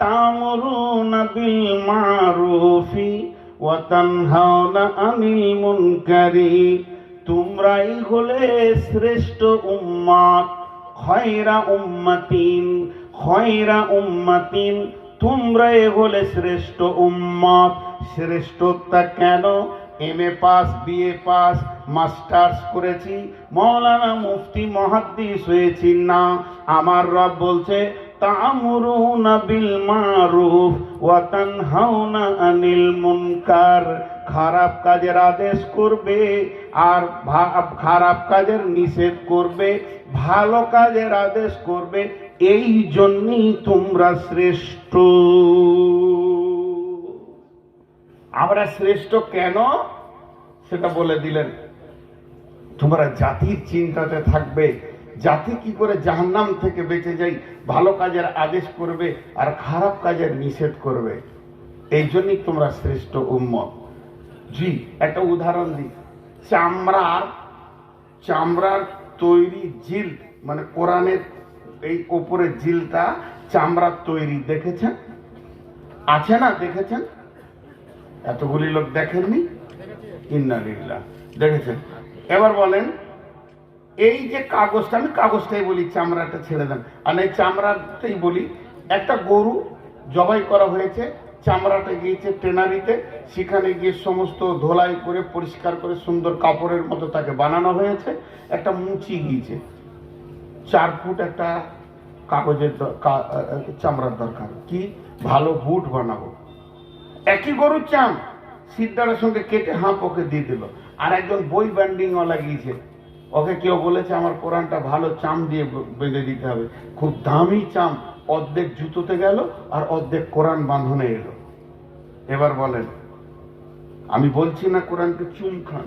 তা'মুরুনা বিল মা'রুফি ওয়া তানহাউনা আনিল মুনকারি। তোমরাই হলে শ্রেষ্ঠ উম্মত। খায়রা উম্মাতিন, খায়রা উম্মাতিন, তোমরাই হলে শ্রেষ্ঠ উম্মত। শ্রেষ্ঠতা কেন? MA pass, BA pass, masters করেছি, মাওলানা মুফতি মুহাদ্দিস হয়েছি না। আমার রব বলছে তা'মুরুনা বিল মা'রুফ ওয়া তানহাউনা আনিল মুনকার। খারাপ কাজের আদেশ করবে আর খারাপ কাজের নিষেধ করবে, ভালো কাজের আদেশ করবে। এই জন্যই তোমরা শ্রেষ্ঠ। আমরা শ্রেষ্ঠ কেন সেটা বলে দিলেন। তোমরা জাতির চিন্তাতে থাকবে, জাতি কি করে জাহান্নাম থেকে বেঁচে যায়, ভালো কাজের আদেশ করবে আর খারাপ কাজের নিষেধ করবে। এই জন্যই তোমরা শ্রেষ্ঠ উম্মত। জি, একটা উদাহরণ দিই। চামড়ার তৈরি জিল, মানে কোরআনের এই ওপরের জিলটা চামড়ার তৈরি, দেখেছেন? আছে না? দেখেছেন? এতগুলি লোক দেখেননি? ইন্নালিল্লাহ, দেখেছেন। এবার বলেন, এই যে কাগজটা, আমি কাগজটাই বলি, চামড়াটা ছেড়ে দেন, আর এই চামড়াটাই বলি। একটা গরু জবাই করা হয়েছে, চামড়াটা গিয়েছে ট্রেনারিতে, সেখানে গিয়ে সমস্ত ধোলাই করে পরিষ্কার করে সুন্দর কাপড়ের মতো তাকে বানানো হয়েছে। একটা মুচি গিয়েছে, 4 ফুট একটা কাগজের চামড়ার দরকার। কি ভালো বুট বানাবো, একই গরুর চাম সিদ্ধারের সঙ্গে কেটে হাঁপ ওকে দিয়ে দিল। আর একজন বই ব্যান্ডিং ওয়ালা গিয়েছে, ওকে কেউ বলেছে আমার কোরআনটা ভালো চাম দিয়ে বেঁধে দিতে হবে, খুব দামি চাম, অর্ধেক জুতোতে গেল আর অর্ধেক কোরআন বাঁধনে এলো। এবার বলেন, আমি বলছি না কোরআনকে চুম খান,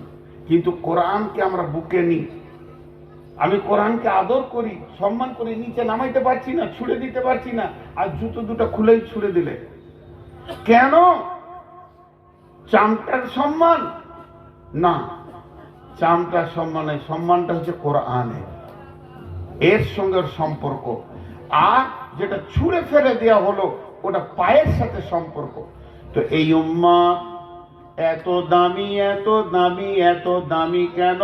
কিন্তু কোরআনকে আমরা বুকে নিই, আমি কোরআনকে আদর করি, সম্মান করি, নিচে নামাইতে পারছি না, ছুড়ে দিতে পারছি না, আর জুতো দুটো খুলেই ছুড়ে দিলে কেন? চামটার সম্মান না, চামটার সম্মান নয়, সম্মানটা হচ্ছে কোরআনে, এর সঙ্গে সম্পর্ক। আর যেটা ছুঁড়ে ফেলে দেওয়া হলো ওটা পায়ের সাথে সম্পর্ক। তো এই উম্মাহ এত দামি, এত দামি, এত দামি কেন?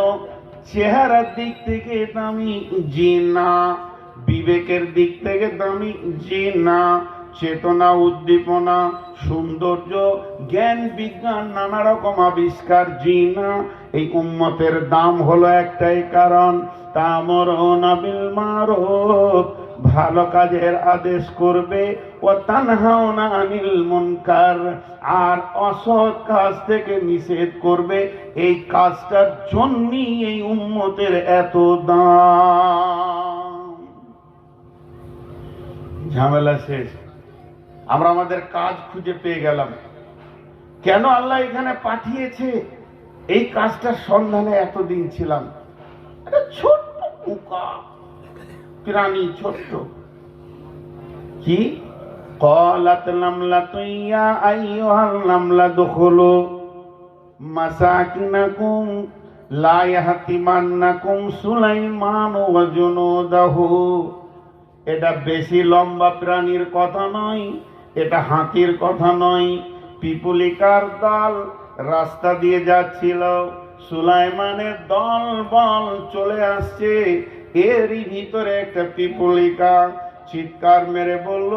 চেহারার দিক থেকে দামি জি না, বিবেকের দিক থেকে দামি জি না, চেতনা, উদ্দীপনা, সৌন্দর্য, জ্ঞান, বিজ্ঞান, নানা রকম আবিষ্কার জি না। এই উম্মতের দাম হলো একটাই কারণ, তা'মুরুনা বিল মারুফ, ভালো কাজের আদেশ করবে, ও তানহাউনা আনিল মুনকার, আর অসৎ কাজ থেকে নিষেধ করবে। এই কাজটার জন্যই এই উম্মতের এত দাম। ঝামেলা শেষ, আমরা আমাদের কাজ খুঁজে পেয়ে গেলাম। কেন আল্লাহ এখানে পাঠিয়েছে? এই কাজটার সন্ধানে এতদিন ছিলাম। একটা ছোট্ট পোকা প্রাণী, ছোট্ট, কি ক্বালাত নামলাতু ইয়া আইয়ুহান নামলা দুখুলু মাসাকিনাকুম লা ইয়াহতিমান্নাকুম সুলাইমান ওয়া জুনুদাহু। এটা বেশি লম্বা প্রাণীর কথা নয়, এটা হাতির কথা নয়। পিপুলিকার দল রাস্তা দিয়ে যাচ্ছিল, সুলাইমানের দল বল চলে আসছে, এরই ভিতরে একটা পিপুলিকা চিৎকার মেরে বলল,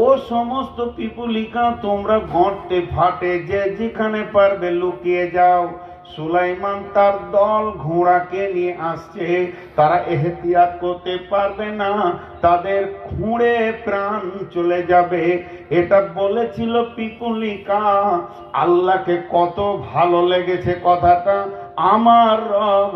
ও সমস্ত পিপুলিকা তোমরা গর্তে ফাটে যে যেখানে পারবে লুকিয়ে যাও। সুলাইমান তার দল ঘোড়াকে নিয়ে আসছে, তারা এহতিয়াত করতে পারবে না, তাদের খুঁড়ে প্রাণ চলে যাবে। এটা বলেছিল পিপুলিকা। আল্লাহকে কত ভালো লেগেছে কথাটা। আমার রব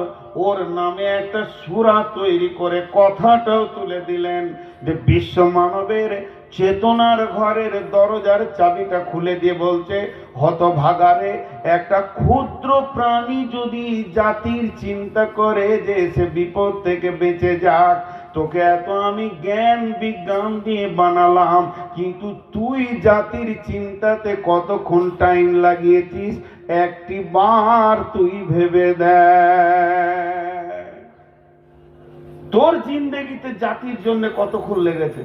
ওর নামে একটা সূরা তৈরি করে কথাটাও তুলে দিলেন যে বিশ্ব মানবের চেতনার ঘরের দরজার চাবিটা খুলে দিয়ে বলছে, হতভাগারে, একটা ক্ষুদ্র প্রাণী যদি জাতির চিন্তা করে যে সে বিপদ থেকে বেঁচে যাক, তোকে এত আমি জ্ঞান বিজ্ঞান দিয়ে বানালাম, কিন্তু তুই জাতির চিন্তাতে কতক্ষণ টাইম লাগিয়েছিস একটি বার তুই ভেবে দেখ। তোর জিন্দেগিতে জাতির জন্য কতক্ষণ লেগেছে?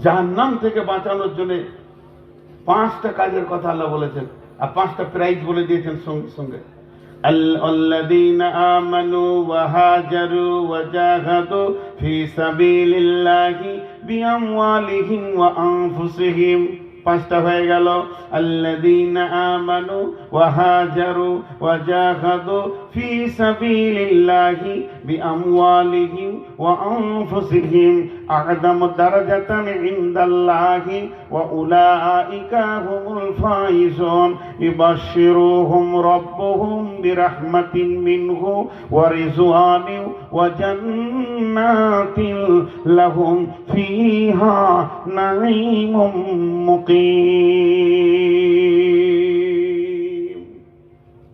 জাহান্নাম থেকে বাঁচানোর জন্য 5টা কাজের কথা আল্লাহ বলেছেন, আর 5টা প্রাইজ বলে দিয়েছেন সঙ্গে সঙ্গে। আল্লাযীনা আমানু ওয়া হাজারু ওয়া জাহাদু ফি সাবিলিল্লাহি বিআমওয়ালিহিম ওয়া আনফুসিহিম। 5টা হয়ে গেল। আল্লাযীনা আমানু ওয়া হাজারু ওয়া জাহাদু ফি সাবিলিল্লাহি বিআমওয়ালিহিম ওয়া আনফুসিহিম আ'যামু দারাজাতান ইনদাল্লাহি ওয়া উলাইকা হুমুল ফাইজুন ইবাশশিরুহুম রাব্বুহুম বিরাহমাতিন মিনহু ওয়া রিজওয়ানিন ওয়া জান্নাতিন লাহুম ফিহা নাঈমুম মুকিম।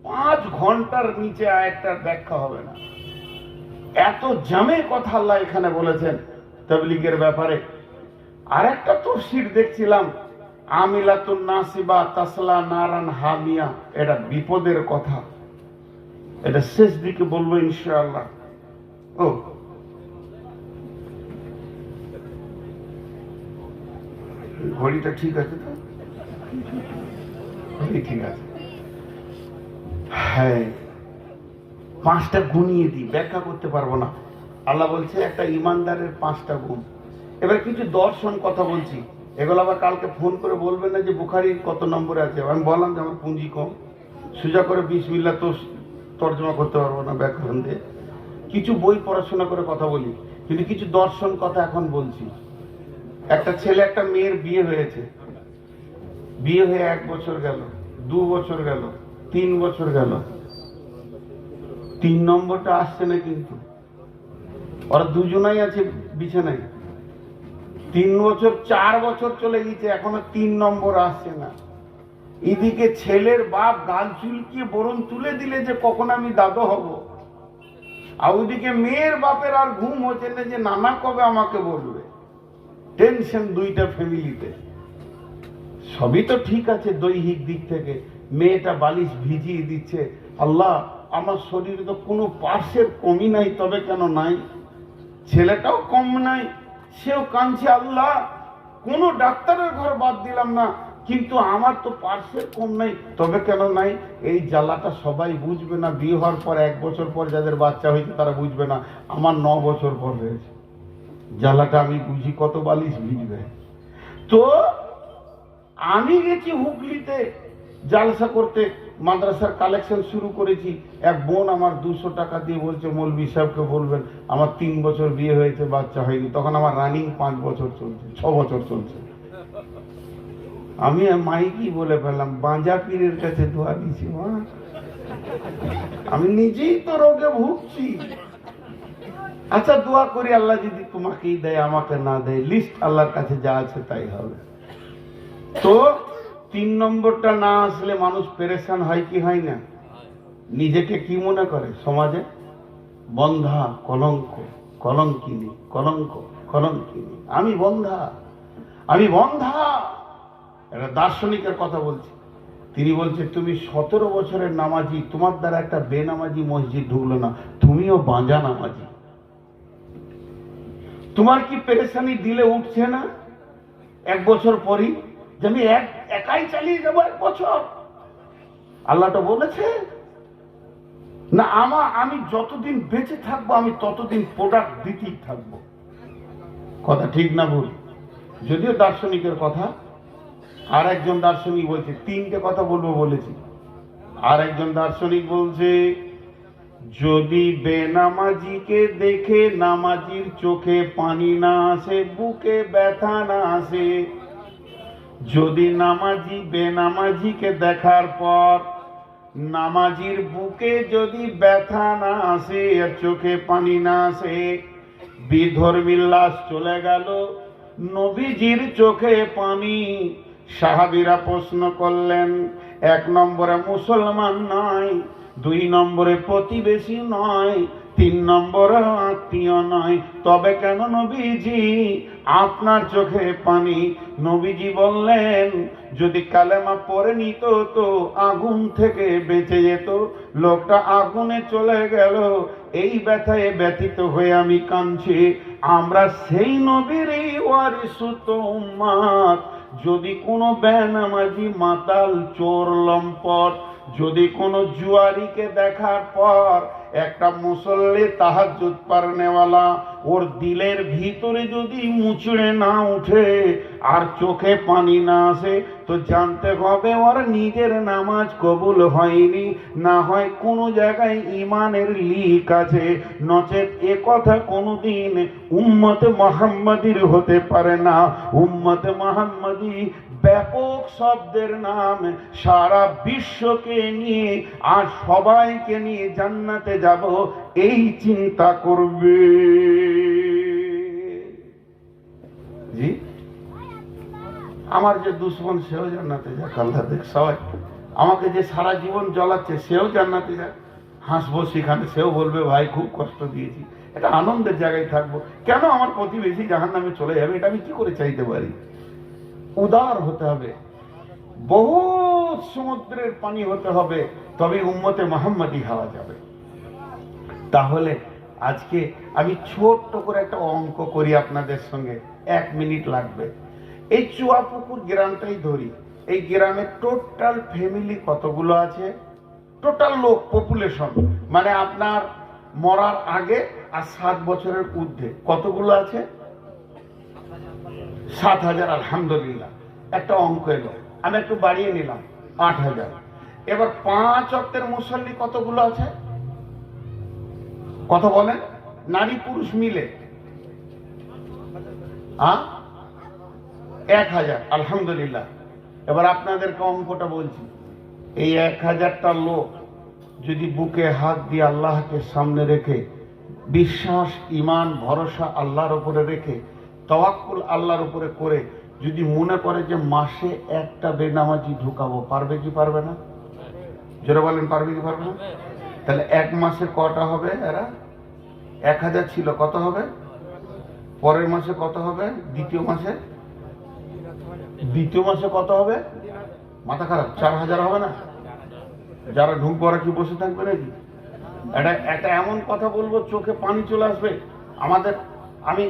5 ঘন্টার নিচে আয়াতটার ব্যাখ্যা হবে না, এত জামে কথা আল্লাহ এখানে বলেছেন তাবলীগের ব্যাপারে। আরেকটা তাফসীর দেখছিলাম, আমিলাতুন নাসিবা তাসলা নারান হামিয়া, এটা বিপদের কথা। এটা শেষ দিকে বলবো ইনশাআল্লাহ। ও ঘড়িটা ঠিক আছে তো? ঠিক আছে। হ্যাঁ, 5টা গুনিয়ে দিই, ব্যাখ্যা করতে পারবো না। আল্লাহ বলছে একটা ইমানদারের 5টা গুণ। এবার কিছু দর্শন কথা বলছি, এগুলো আবার কালকে ফোন করে বলবেন না যে বুখারীর কত নম্বরে আছে। আমি বললাম যে আমার পুঁজি কম, সোজা করে বিসমিল্লাহ তো তর্জমা করতে পারবো না ব্যাকরণ দিয়ে। কিছু বই পড়াশোনা করে কথা বলি, কিন্তু কিছু দর্শন কথা এখন বলছি। একটা ছেলে একটা মেয়ের বিয়ে হয়েছে, বিয়ে হয়ে 1 বছর গেল, 2 বছর গেল, 3 বছর গেল, 3 নম্বরটা আসছে না। কিন্তু ওরা দুজনাই আছে বিছানায়, 3 বছর 4 বছর চলে গেছে, এখনো 3 নম্বর আসছে না। এদিকে ছেলের বাপ গাল চুলকিয়ে বরণ তুলে দিলে যে কখন আমি দাদু হব। আর ওইদিকে মেয়ের বাপের আর ঘুম হচ্ছে না যে নানা কবে আমাকে বলবে। টেনশন দুইটা ফ্যামিলিতে। সবই তো ঠিক আছে দৈহিক দিক থেকে, মেয়েটা বালিশ ভিজিয়ে দিচ্ছে। আল্লাহ, আমার শরীরে তো কোনো পার্শ্বের কমি নাই, তবে কেন নাই? ছেলেটাও কম নাই, সেও কাঁদছে। আল্লাহ, কোনো ডাক্তারের ঘর বাদ দিলাম না, কিন্তু আমার তো পার্শ্বের কম নাই, তবে কেন নাই? এই জ্বালাটা সবাই বুঝবে না। বিয়ে হওয়ার পর 1 বছর পর যাদের বাচ্চা হয়েছে তারা বুঝবে না। আমার 9 বছর পর হয়েছে, জ্বালাটা আমি বুঝি। কত বালিশ ভিজবে। তো আমি গেছি হুগলিতে জালসা করতে, মাদ্রাসার কালেকশন শুরু করেছি। এক বোন আমার 200 টাকা দিয়ে বলছে, মৌলভী সাহেবকে বলবেন আমার 3 বছর বিয়ে হয়েছে, বাচ্চা হয়নি। তখন আমার রানিং 5 বছর চলছে, 6 বছর চলছে। আমি মাইকি বলে ফেললাম, বাঁজা পীরের কাছে দোয়া দিছি মা, আমি নিজেই তো রোগে ভুগছি। আচ্ছা দোয়া করি, আল্লাহ যদি তোমাকেই দেয়, আমাকে না দেয়, লিস্ট আল্লাহর কাছে যা আছে তাই হবে। তো 3 নম্বরটা না আসলে মানুষ পেরেশান হয় কি হয় না? নিজেকে কি মনে করে? সমাজে বন্ধা, কলঙ্ক, কলঙ্কিনী, কলঙ্ক, কলঙ্কিনী। আমি বন্ধা, আমি বন্ধা। একটা দার্শনিকের কথা বলছি। তিনি বলছে, তুমি 17 বছরের নামাজি, তোমার দ্বারা একটা বেনামাজি মসজিদ ঢুকলো না, তুমিও বাঁজা নামাজি। তোমার কি পেরেশানি দিলে উঠছে না 1 বছর পরই যে আমি একাই চালিয়ে যাবো 1 বছর? আল্লাহ তো বলেছে না, আমি যতদিন বেঁচে থাকবো আমি ততদিন প্রোডাক্ট দিতেই থাকবো। কথা ঠিক না ভুল? যদিও দার্শনিকের কথা। আর একজন দার্শনিক বলছে, 3টে কথা বলবো বলেছি। আর একজন দার্শনিক বলছে, যদি বেনামাজিকে দেখে নামাজির চোখে পানি না আসে, বুকে ব্যথা না আসে, যদি নামাজি বেনামাজিকে দেখার পর নামাজির বুকে যদি ব্যথা না আসে আর চোখে পানি না আসে, বিধর্মী লাশ চলে গেল, নবীজির চোখে পানি। সাহাবীরা প্রশ্ন করলেন, 1 নম্বরে মুসলমান নয়, 2 নম্বরে প্রতিবেশী নয়, 3 নম্বরে আত্মীয় নয়, তবে কেন নবীজি আপনার চোখে পানি? নবীজি বললেন, যদি কালেমা পড়ে নিত তো আগুন থেকে বেঁচে যেত। লোকটা আগুনে চলে গেল, এই ব্যথায় ব্যথিত হয়ে আমি কাঁদছি। আমরা সেই নবীরই ওয়ারিসুত উম্মাত। যদি কোনো বেনামাজি, মাতাল, চোর, লম্পট, যদি কোনো জুয়ারিকে দেখার পর একটা মুসল্লি, তাহাজ্জুদ পড়নেওয়ালা, ওর দিলের ভিতরে যদি মুচড়ে না উঠে আর চোখে পানি না আসে, তো জানতে হবে ওর নিজের নামাজ কবুল হয়নি, না হয় কোনো জায়গায় ইমানের লিক আছে। নচেত এ কথা কোনোদিন উম্মতে মুহাম্মাদির হতে পারে না। উম্মতে মুহাম্মাদি ব্যাপক শব্দের নাম। সারা বিশ্বকে নিয়ে আর সবাইকে নিয়ে জান্নাতে যাব, এই চিন্তা করবে। জি, আমার যে দুশ্মন সেও জান্নাতে যাক, আল্লাহ দেখ। সবাই আমাকে যে সারা জীবন জ্বলাচ্ছে সেও জান্নাতে যাক। হাসবো সেখানে, সেও বলবে ভাই খুব কষ্ট দিয়েছি। এটা আনন্দের জায়গায় থাকবো। কেন আমার প্রতিবেশী জাহান্নামে চলে যাবে, এটা আমি কি করে চাইতে পারি? উদার হতে হবে, বহু সমুদ্রের পানি হতে হবে, তবে উম্মতে মুহাম্মাদি হওয়া যাবে। তাহলে আজকে আমি ছোট্ট করে একটা অঙ্ক করি আপনাদের সঙ্গে, 1 মিনিট লাগবে। এই চুয়াপুকুর গ্রামটাই ধরি। এই গ্রামে টোটাল ফ্যামিলি কতগুলো আছে? টোটাল লোক পপুলেশন, মানে আপনার মরার আগে আর 7 বছরের ঊর্ধ্বে কতগুলো আছে? 7,000। আলহামদুলিল্লাহ, একটা অঙ্ক এলো, আমি একটু বাড়িয়ে নিলাম, 8,000। এবার 5 ওয়াক্তের মুসল্লি কতগুলো আছে? কথা বলেন, নারী পুরুষ মিলে 1,000। আলহামদুলিল্লাহ। এবার আপনাদেরকে অঙ্কটা বলছি, এই 1,000টা লোক যদি বুকে হাত দিয়ে আল্লাহকে সামনে রেখে, বিশ্বাস, ইমান, ভরসা আল্লাহর উপরে রেখে, তাওয়াক্কুল আল্লাহর উপরে করে যদি মনে করে যে মাসে একটা বেনামাজি ঢুকাবো, পারবে কি পারবে না? জোরে বলেন, পারবে কি পারবে না? তাহলে 1 মাসে কটা হবে এরা? 1000 ছিল, কত হবে? পরের মাসে কত হবে? দ্বিতীয় মাসে কত হবে? মাথা খারাপ, 4000 হবে না? যারা ঢুকবো ওরা কি বসে থাকবে নাকি? একটা এমন কথা বলবো চোখে পানি চলে আসবে আমাদের। আমি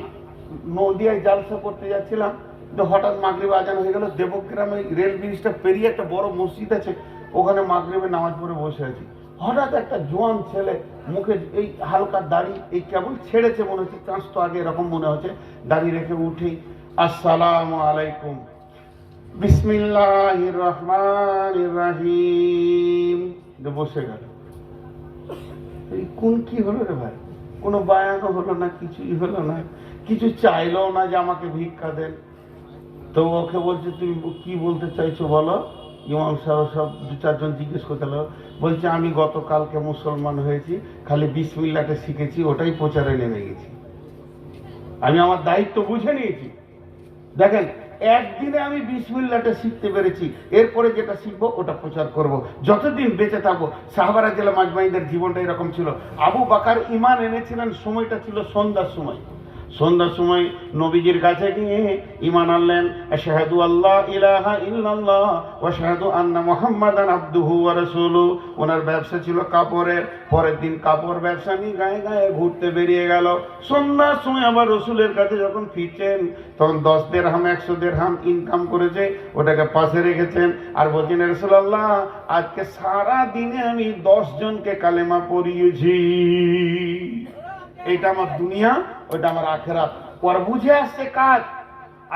নদিয়ায় জালসা করতে যাচ্ছিলাম, তো হঠাৎ মাগরিব আজান হয়ে গেল। দেবগ্রামে রেল ব্রিজটা পেরিয়ে একটা বড় মসজিদ আছে, ওখানে মাগরিবে নামাজ পড়ে বসে আছি। হঠাৎ একটা জোয়ান ছেলে, মুখে এই হালকা দাড়ি, এই কেবল ছেড়েছে মনে হচ্ছে, চাঁচ তো আগে এরকম মনে হচ্ছে, দাড়ি রেখে উঠেই আসসালামু আলাইকুম, বিসমিল্লাহির রহমানির রহিম, বসে গেল। কোন কি হলো রে ভাই? কোনো বায়ানও হলো না, কিছুই হলো না, কিছু চাইলো না যে আমাকে ভিক্ষা দেন। তো ওকে বলছে তুমি কি বলতে চাইছো বলো। ইমাম সাহেব সব 2-4 জন জিজ্ঞেস করতে লাগলো। বলছে আমি গতকালকে মুসলমান হয়েছি, খালি বিসমিল্লাহটা শিখেছি, ওটাই প্রচারে নেমে গেছি। আমি আমার দায়িত্ব বুঝে নিয়েছি। দেখেন, একদিনে আমি বিসমিল্লাহটা শিখতে পেরেছি, এরপরে যেটা শিখবো ওটা প্রচার করব যতদিন বেঁচে থাকবো। সাহাবারা রাদিয়াল্লাহু আজমাইনদের জীবনটা এরকম ছিল। আবু বকর ঈমান এনেছিলেন, সময়টা ছিল সন্ধ্যার সময়। সন্ধ্যার সময় নবীজির কাছে গিয়ে ঈমান আনলেন, আশহাদু আল্লা ইলাহা ইল্লাল্লাহ ওয়া আশহাদু আন্না মুহাম্মাদান আবদুহু ওয়া রাসূলুহু। ওনার ব্যবসা ছিল কাপড়ের। পরের দিন কাপড় ব্যবসা নিয়ে গায়ে গায়ে ঘুরতে বেরিয়ে গেল। সন্ধ্যার সময় আবার রসুলের কাছে যখন ফিরছেন, তখন 10 দিরহাম 100 দিরহাম ইনকাম করেছে, ওটাকে পাশে রেখেছেন। আর বলছেন, রাসূলুল্লাহ আজকে সারা দিনে আমি 10 জনকে কালেমা পড়িয়েছি। এটা আমার দুনিয়া, ওইটা আমার আখেরাত। ওর বুঝে আসছে কাজ।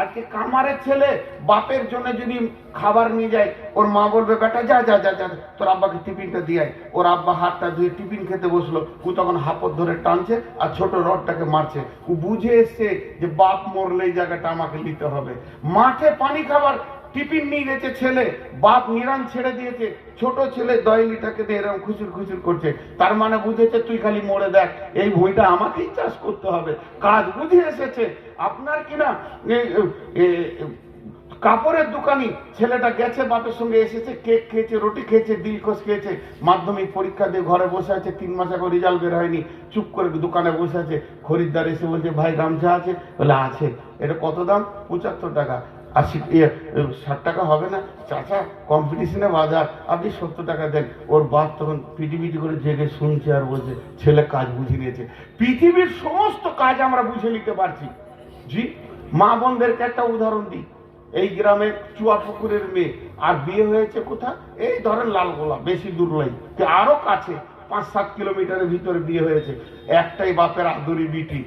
আজকে কামারের ছেলে বাপের জন্য যদি খাবার নিয়ে যায়, ওর মা বলবে বেটা যা যা যা যা তোর আব্বাকে টিফিনটা দিয়ে আয়। ওর আব্বা হাতটা ধুয়ে টিফিন খেতে বসলো, ও তখন হাপড় ধরে টানছে আর ছোট রডটাকে মারছে। ও বুঝে এসছে যে বাপ মরলে এই জায়গাটা আমাকে নিতে হবে। মাঠে পানি খাবার টিফিন নিয়ে গেছে ছেলে, বাপ নিরান ছেড়ে দিয়েছে, ছোট ছেলে দয়লিটাকে দিয়ে এরকম খুচুর খুচুর করছে। তার মানে বুঝেছে তুই খালি মরে দেখ, এই ভুঁইটা আমাকেই চাষ করতে হবে। কাজ বুঝে এসেছে। আপনার কিনা কাপড়ের দোকানি ছেলেটা গেছে, বাপের সঙ্গে এসেছে, কেক খেয়েছে, রুটি খেয়েছে, দিলখোশ খেয়েছে, মাধ্যমিক পরীক্ষা দিয়ে ঘরে বসে আছে, 3 মাস আগে রেজাল্ট বের হয়নি, চুপ করে দোকানে বসে আছে। খরিদ্দার এসে বলছে ভাই গামছা আছে? বলে আছে। এটা কত দাম? 75 টাকা। 60 টাকা হবে না? চাচা কম্পিটিশনে বাজার, আপনি 70 টাকা দেন। ওর বাপ তখন পিটি করে জেগে শুনছে আর বলছে ছেলে কাজ বুঝে নিয়েছে। পৃথিবীর সমস্ত কাজ আমরা বুঝে নিতে পারছি। জি, মা বোনদেরকে একটা উদাহরণ দিই। এই গ্রামে চুয়াপুকুরের মেয়ে, আর বিয়ে হয়েছে কোথা? এই ধরেন লালগোলা, বেশি দূর নয়, আরো কাছে 5-7 কিলোমিটারের ভিতরে বিয়ে হয়েছে। একটাই বাপের আদরি বিটি।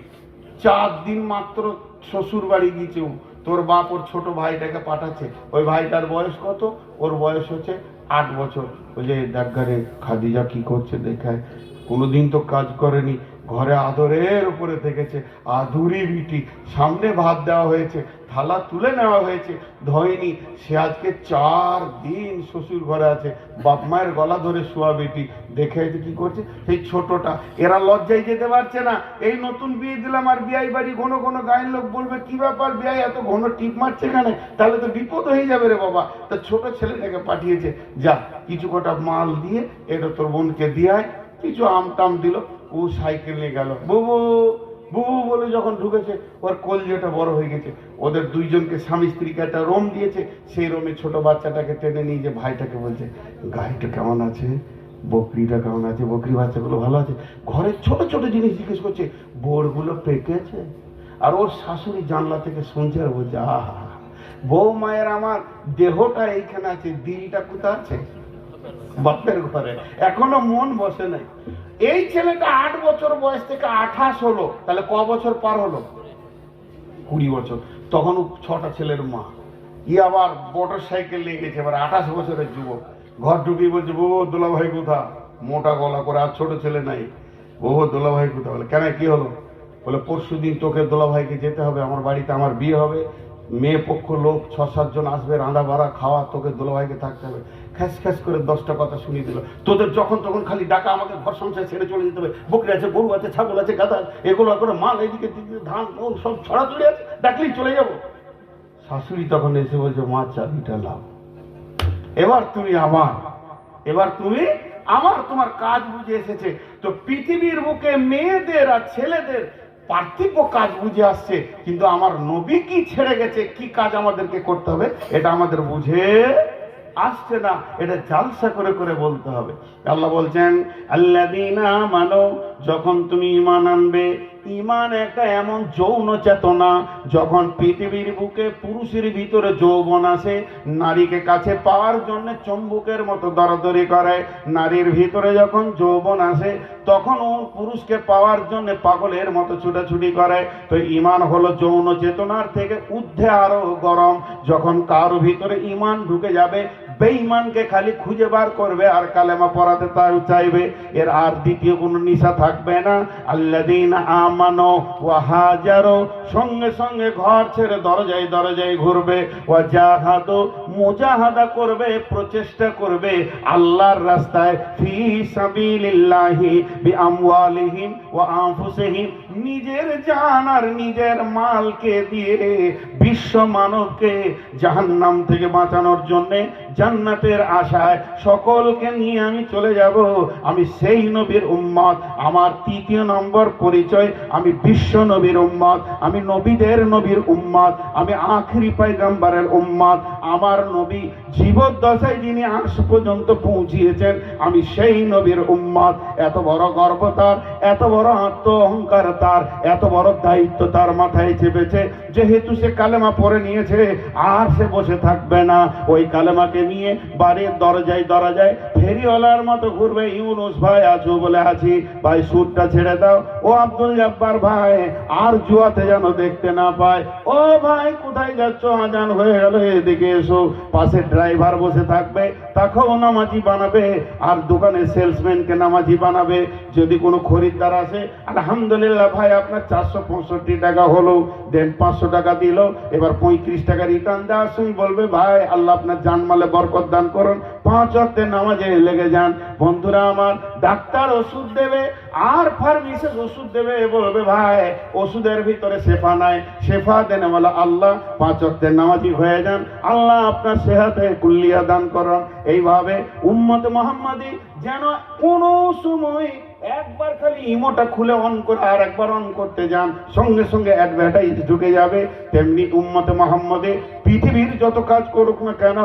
4 দিন মাত্র শ্বশুর বাড়ি গিয়েছে। তোর বাপ ওর ছোট ভাইটাকে পাঠাচ্ছে। ওই ভাইটার বয়স কত? ওর বয়স হচ্ছে 8 বছর। ওই যে ডাকঘরে খাদিজা কি করছে দেখায়, কোনোদিন তো কাজ করেনি, ঘরে আদরের উপরে থেকেছে। আদুরি বিটি, সামনে ভাত দেওয়া হয়েছে, থালা তুলে নেওয়া হয়েছে, ধয়নি। সে আজকে 4 দিন শ্বশুর ঘরে আছে, বাপ মায়ের গলা ধরে শোয়া বেটি। দেখে কি করছে সেই ছোটটা। এরা লজ্জায় যেতে পারছে না। এই নতুন বিয়ে দিলাম আর বিয়াই বাড়ি ঘন ঘন গায়ের লোক বলবে কি ব্যাপার বিয়াই এত ঘন টিপ মারছে কেন? তাহলে তো বিপদ হয়ে যাবে রে বাবা। তা ছোট ছেলেটাকে পাঠিয়েছে, যা কিছু কটা মাল দিয়ে এটা তোর বোনকে দিয়ে কিছু আম টাম দিল। ও সাইকেল নিয়ে গেল, বুবু বুবু বলে যখন ঢুকেছে, ওর কলজেটা বড় হয়ে গেছে। ওদের 2 জনকে স্বামী স্ত্রীকে একটা রুম দিয়েছে। সেই রুমে ছোট বাচ্চাটাকে টেনে নিয়ে যে ভাইটাকে বলছে গাইটা কেমন আছে, বকরিটা কেমন আছে, বকরি বাচ্চাগুলো ভালো আছে। ঘরের ছোট ছোট জিনিস জিজ্ঞেস করছে, বোরগুলো পেকেছে। আর ওর শাশুড়ি জানলা থেকে শুনছে আর বলছে আহা বউ মায়ের আমার দেহটা এইখানে আছে, দিলটা কোথায় আছে? বাপের ঘরে। এখনো মন বসে নাই। এই ছেলেটা 8 বছর বয়স থেকে 28 হলো, তাহলে ক বছর পার হলো? 20 বছর। তখন 6টা ছেলের মা। আবার মোটর সাইকেল নিয়ে গেছে, এবার 28 বছরের যুবক। ঘর ঢুকিয়ে বলছে বউ দোলা ভাই কোথা? মোটা গলা করে, আর ছোট ছেলে নাই। বউ দোলা ভাই কোথা? বলে কেন কি হলো? বলে পরশু দিন তোকে দোলা ভাইকে যেতে হবে, আমার বাড়িতে আমার বিয়ে হবে, মেয়ে পক্ষ লোক 6-7 জন আসবে, রান্না বাড়া খাওয়া, তোকে দোলা ভাইকে থাকতে হবে। খ্যাস খ্যাস করে 10টা কথা শুনিয়ে দিল। তোদের যখন তখন খালি ডাকা, আমাকে ঘর সংসার ছেড়ে চলে যেতে হবে। বকরি আছে, গরু আছে, ছাগল আছে, গাধা, এগুলো করে মাল এদিকে ধান সব ছড়াছড়ি আছে, ডাকলেই চলে যাবো। শাশুড়ি তখন এসে বলছে মা চাবিটা লাও, এবার তুমি আমার, এবার তুমি আমার তোমার কাজ বুঝে এসেছে। তো পৃথিবীর বুকে মেয়েদের আর ছেলেদের পার্থিব কাজ বুঝে আসছে, কিন্তু আমার নবী কি ছেড়ে গেছে, কি কাজ আমাদেরকে করতে হবে, এটা আমাদের বুঝে আসছে না। এটা জালসা করে করে বলতে হবে। আল্লাহ বলছেন আল্লাযীনা আমানু, যখন তুমি ঈমান আনবে, ঈমান একটা এমন যৌন চেতনা, যখন পৃথিবীর বুকে পুরুষের ভিতরে যৌবন আসে, নারীকে কাছে পাওয়ার জন্য চুম্বকের মতো দরাদরি করে, নারীর ভিতরে যখন যৌবন আসে তখন ও পুরুষকে পাওয়ার জন্য পাগলের মতো ছুটাছুটি করে। তো ঈমান হলো যৌন চেতনার থেকে ঊর্ধ্বে আরো গরম। যখন কারো ভিতরে ঈমান ঢুকে যাবে, বেঈমানকে খালি খুঁজে বার করবে আর কালেমা পড়াতে তাও চাইবে, এর আর দ্বিতীয় কোনো নিশা থাকবে না। আল্লাযীনা আমানু ওয়া হাজারু, সঙ্গে সঙ্গে ঘর ছেড়ে দরজায় দরজায় ঘুরবে, ওয়া জাহাদু, মুজাহাদা করবে, প্রচেষ্টা করবে আল্লাহর রাস্তায়, ফি সাবিলিল্লাহি বিআমওয়ালিহিম ওয়া আনফুসিহিম, নিজের জান আর নিজের মালকে দিয়ে বিশ্ব মানবকে জাহান্নাম থেকে বাঁচানোর জন্য, জান্নাতের আশায় সকলকে নিয়ে আমি চলে যাব। আমি সেই নবীর উম্মত। আমার তৃতীয় নম্বর পরিচয়, আমি বিশ্ব নবীর উম্মত, আমি নবীদের নবীর উম্মত, আমি আখিরি পয়গম্বরের উম্মত। আমার নবী জীবদ্দশায় যিনি আজ পর্যন্ত পৌঁছিয়েছেন, আমি সেই নবীর উম্মত। এত বড় গর্ব তার, এত বড় আত্ম অহংকার তার, এত বড় দায়িত্ব তার মাথায় চেপেছে। যেহেতু সে কালেমা পড়ে নিয়েছে, আর সে বসে থাকবে না। ওই কালেমাকে নিয়ে বাড়ির দরজায় দরজায় ফেরিওয়ালার মতো ঘুরবে। ইউনুস ভাই আছো বলে আছি, ভাই সুদটা ছেড়ে দাও। ও আব্দুল জব্বার ভাই, আর জুয়াতে যেন দেখতে না পায়। ও ভাই কোথায় যাচ্ছ, আজান হয়ে গেল, এদিকে এসো। পাশে ড্রাইভার বসে থাকবে, তাকেও নামাজি বানাবে, আর দোকানের সেলসম্যানকে নামাজি বানাবে। যদি কোনো খরিদ্দার আসে, আলহামদুলিল্লাহ ভাই আপনার 465 টাকা হলো, দেন 500 টাকা দিল, এবার 35 টাকা রিটার্ন দেওয়ার সময় বলবে ভাই আল্লাহ আপনার জানমালে বরকত দান করুন, 5 ওয়াক্তের নামাজে লেগে যান। বন্ধুরা আমার, ডাক্তার ওষুধ দেবে আর ফার্মেসিস্ট ওষুধ দেবে, বলবে ভাই ওষুধের ভিতরে শেফা নাই, শেফা দেন বলা আল্লাহ, 5 ওয়াক্তের নামাজি হয়ে যান, আল্লাহ আপনার সেহাতে কুল্লিয়া দান করুন। এইভাবে উম্মত মুহাম্মাদি যেন কোনো সময় একবার খালি ইমোটা খুলে অন করে আর একবার অন করতে যান, সঙ্গে সঙ্গে অ্যাডভার্টাইজ ঢুকে যাবে। তেমনি উম্মতে মুহাম্মাদে পৃথিবীর যত কাজ করুক না কেন,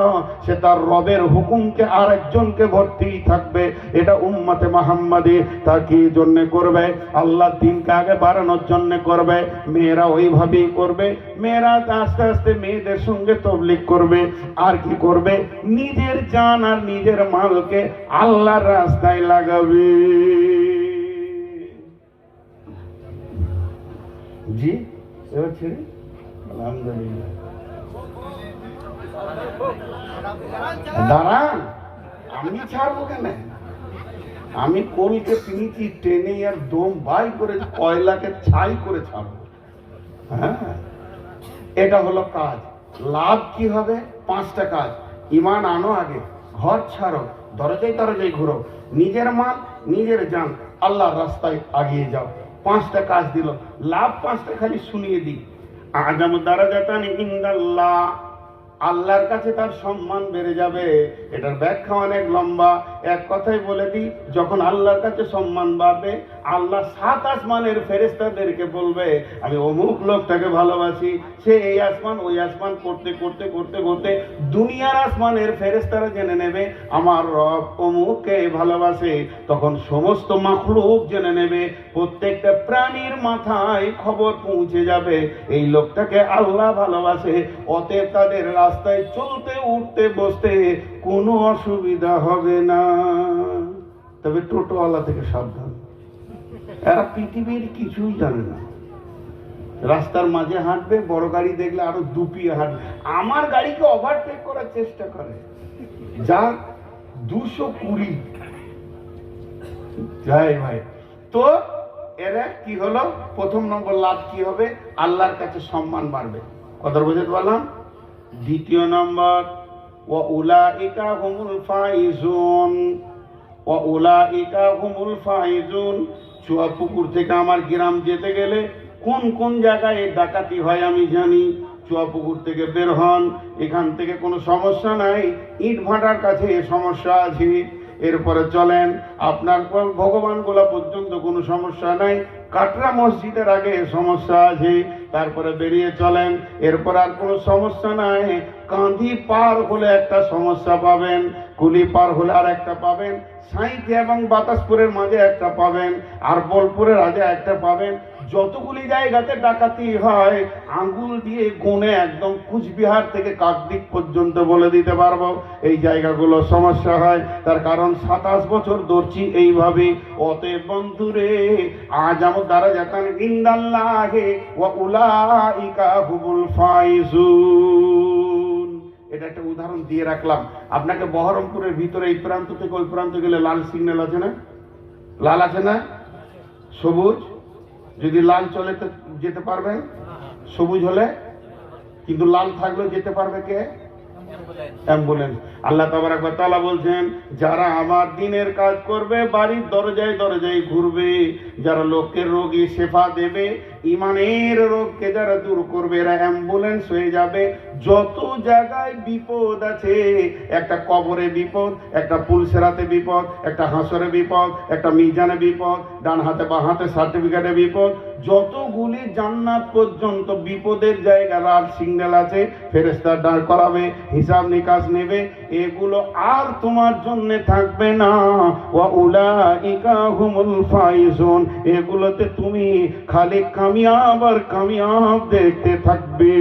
সে তার রবের হুকুমকে আর একজনকে ভর্তি থাকবে। এটা উম্মতে মুহাম্মাদে তার কি জন্য করবে? আল্লাহ দিনকে আগে বাড়ানোর জন্য করবে। মেয়েরা ওইভাবেই করবে। মেয়েরা আস্তে আস্তে মেয়েদের সঙ্গে তবলিগ করবে। আর কি করবে? নিজের জান আর নিজের মালকে আল্লাহর রাস্তায় লাগাবে। জি এবার ছেড়ে আলহামদুলিল্লাহ দাঁড়ান, আমি ছাড়বো কেন? আমি কলকে পিনিছি টেনে আর দম বাই করে কয়লাকে ছাই করে ছাড়বো। হ্যাঁ, এটা হলো কাজ। লাভ কি হবে? 5টা কাজ। ঈমান আনো আগে, ঘর ছাড়ো, দরজায় দরজায় ঘুরো, নিজের মাল নিজের জান আল্লাহর রাস্তায় আগিয়ে যাও। 5টা কাজ দিল। লাভ 5টা খালি শুনিয়ে দিই। আযাম দারাজাতান ইনদাল্লাহ, আল্লাহর কাছে তার সম্মান বেড়ে যাবে। এটার ব্যাখ্যা অনেক লম্বা, এক কথাই বলে দিই। যখন আল্লাহর কাছে সম্মান বাড়বে, আল্লাহ 7 আসমানের ফেরেশতাদেরকে বলবে আমি অমুক লোকটাকে ভালোবাসি। সে এই আসমান ওই আসমান করতে করতে করতে করতে দুনিয়ার আসমানের ফেরেশতারা জেনে নেবে আমার রব অমুককে ভালোবাসে। তখন সমস্ত মাখলুক জেনে নেবে, প্রত্যেকটা প্রাণীর মাথায় খবর পৌঁছে যাবে এই লোকটাকে আল্লাহ ভালোবাসে। অতএব তাদের রাস্তায় চলতে উঠতে বসতে কোনো অসুবিধা হবে না। তবে টোটোওয়ালা থেকে সাবধান, এরা পৃথিবীর কিছুই জানে না। রাস্তার মাঝে হাঁটবে, বড় গাড়ি দেখলে আরো দুপিয়ে হাঁটবে। আমার গাড়িকে ওভারটেক করার চেষ্টা করে, যা 220 যাই ভাই। তো এরা কি হলো? প্রথম নম্বর লাভ কি হবে? আল্লাহর কাছে সম্মান বাড়বে। কথা বুঝতে পারলাম? দ্বিতীয় নম্বর, ওয়া উলাইকা হুমুল ফাইজুন, ওয়া উলাইকা হুমুল ফাইজুন। চুয়াপুকুর থেকে আমার গ্রাম যেতে গেলে কোন কোন জায়গায় ডাকাতি হয় আমি জানি। চুয়াপুকুর থেকে বের হন, এখান থেকে কোনো সমস্যা নাই, ইট ভাটার কাছে সমস্যা আছে। এরপরে চলেন আপনার ভগবান গোলা পর্যন্ত কোনো সমস্যা নাই, কাটরা মসজিদের আগে সমস্যা আছে, তারপরে বেরিয়ে চলেন, এরপর আর কোনো সমস্যা নাই। কাঁধি পার হলে একটা সমস্যা পাবেন, কুলি পার হলে আর একটা পাবেন, সাঁইথি এবং বাতাসপুরের মাঝে একটা পাবেন, আর বোলপুরের আগে একটা পাবেন। যতগুলি জায়গাতে ডাকাতি হয় আঙ্গুল দিয়ে গুনে একদম কুচবিহার থেকে কাকদ্বীপ পর্যন্ত বলে দিতে পারবো এই জায়গাগুলো সমস্যা হয়। তার কারণ 27 বছর ধরছি এইভাবে। অতএব বন্ধুরে, আজ আমার দ্বারা যাতান ইন্দাল্লাহে ওয়া উলাইকা হুমুল ফাইজুন। এটা একটা উদাহরণ দিয়ে রাখলাম আপনাকে। বহরমপুরের ভিতরে এই প্রান্ত থেকে ওই প্রান্ত গেলে লাল সিগন্যাল আছে না? লাল আছে না? সবুজ। যদি লাল চলে তো যেতে পারবেন, সবুজ হলে। কিন্তু লাল থাকলেও যেতে পারবে কে? অ্যাম্বুলেন্স। আল্লাহ তাবারক ওয়া তাআলা বলছেন, যারা আমার দিনের কাজ করবে বাড়ির দরজায় দরজায় ঘুরবে, যারা লোকের রোগী সেবা দেবে, ইমানের রোগকে যারা দূর করবে, এরা অ্যাম্বুলেন্স হয়ে যাবে। যত জায়গায় বিপদ আছে, একটা কবরে বিপদ, একটা পুলসেরাতে বিপদ, একটা হাসরে বিপদ, একটা মিজানে বিপদ, ডান হাতে বা হাতে সার্টিফিকেটে বিপদ, যতগুলি জান্নাত পর্যন্ত বিপদের জায়গা লাল সিগন্যাল আছে, ফেরেশতা দাঁড় করাবে, হিসাব নিকাশ নেবে। এগুলো আর তোমার জন্য থাকবে না। ওয়া উলাইকা হুমুল ফাইজুন। এগুলোতে তুমি খালি কামিয়াব আর কামিয়াব দেখতে থাকবে।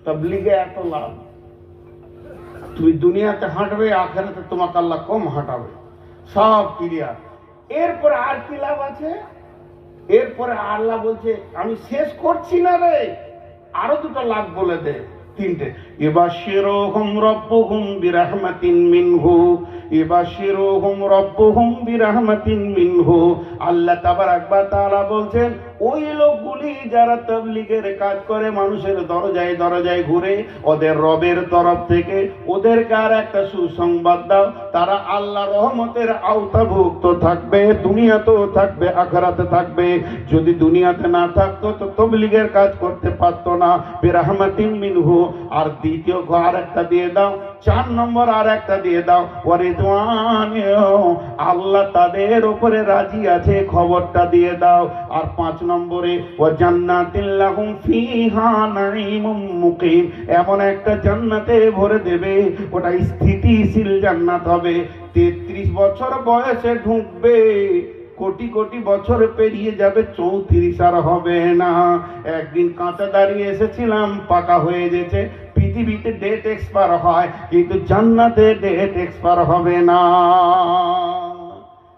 তাবলীগে এত লাভ, তুমি দুনিয়াতে হাঁটবে, আখিরাতে তোমাকে আল্লাহ কম হাঁটাবে, সব ক্লিয়ার। এরপরে আর কি লাভ আছে? এরপরে আল্লাহ বলছে, আমি শেষ করছি না রে, আরো দুটো লাভ বলে দে, তিনটে। ইবাশিরুহুম রাব্বুহুম বিরাহমাতিন মিনহু, ইবাশিরুহুম রাব্বুহুম বিরাহমাতিন মিনহু। আল্লাহ তাবারক ওয়া তাআলা বলছেন, ওই লোকগুলি যারা তাবলীগের কাজ করে, মানুষের দরজায় দরজায় ঘুরে, ওদের রবের তরফ থেকে ওদেরকে আর একটা সুসংবাদ দাও, তারা আল্লাহ রহমতের আওতাভুক্ত থাকবে, দুনিয়াতেও থাকবে, আখিরাতে থাকবে। যদি দুনিয়াতে না থাকতো তো তাবলীগের কাজ করতে পারতো না। বিরাহমাতিন মিনহু। আর দ্বিতীয় আর একটা দিয়ে দাও, 4 নম্বর আর একটা দিয়ে দাও, ওয়ারিদওয়ান, আল্লাহ তাদের উপরে রাজি আছে, খবরটা দিয়ে দাও। আর 5 নম্বরে ওয়া জান্নাতিল লাহুম ফিহা নাঈমুম মুকিম, এমন একটা জান্নাতে ভরে দেবে, ওটা স্থিতিশীল জান্নাত হবে। 33 বছর বয়সে ঢুকবে, কোটি কোটি বছর পেরিয়ে যাবে, 34 আর হবে না। একদিন কাঁচা দাঁড়িয়ে এসেছিলাম, পাকা হয়ে গেছে। পৃথিবীতে ডেট এক্সপায়ার হয়, কিন্তু জান্নাতে ডেট এক্সপায়ার হবে না।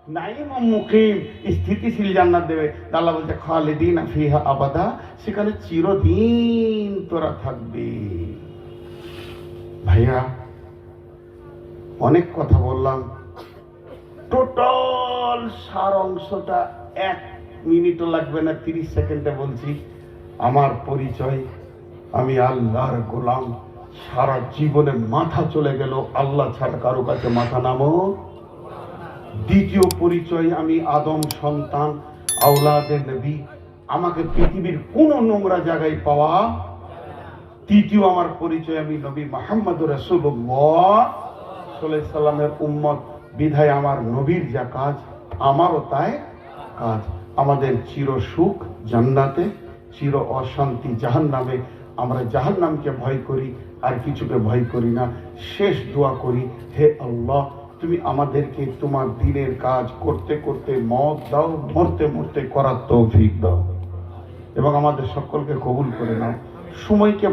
নাঈম ও মুকিম, স্থিতিশীল জান্নাত দেবে। আল্লাহ বলছে, খালিদিনা ফিহা আবাদা, সেখানে চিরদিন তোরা থাকবি। ভাইয়া, অনেক কথা বললাম, টোটাল সার অংশটা 1 মিনিটও লাগবে না, 30 সেকেন্ডে বলছি। আমার পরিচয়, আমি আল্লাহর গোলাম। সারা জীবনে মাথা চলে গেল, আল্লাহ ছাড়া কারো কাছে মাথা নামো। দ্বিতীয় পরিচয়, আমি আদম সন্তান, আওলাদে নবী, আমাকে পৃথিবীর কোন নোংরা জায়গায় পাওয়া। তৃতীয় আমার পরিচয়, আমি নবী মুহাম্মদুর রাসূলুল্লাহ সাল্লাল্লাহু আলাইহি সাল্লামের উম্মত, বিধায় আমার নবীর যা কাজ আমারও তাই কাজ। আমাদের চির সুখ জান্নাতে, চির অশান্তি জাহান্নামে। আমরা জাহান্নামকে ভয় করি, আর কিছুকে ভয় করি না। শেষ দোয়া করি, হে আল্লাহ, তুমি আমাদেরকে তোমার দিনের কাজ করতে করতে মওত দাও, মরতে মরতে করার তৌফিক দাও, এবং আমাদের সকলকে কবুল করে নাও। সময়কে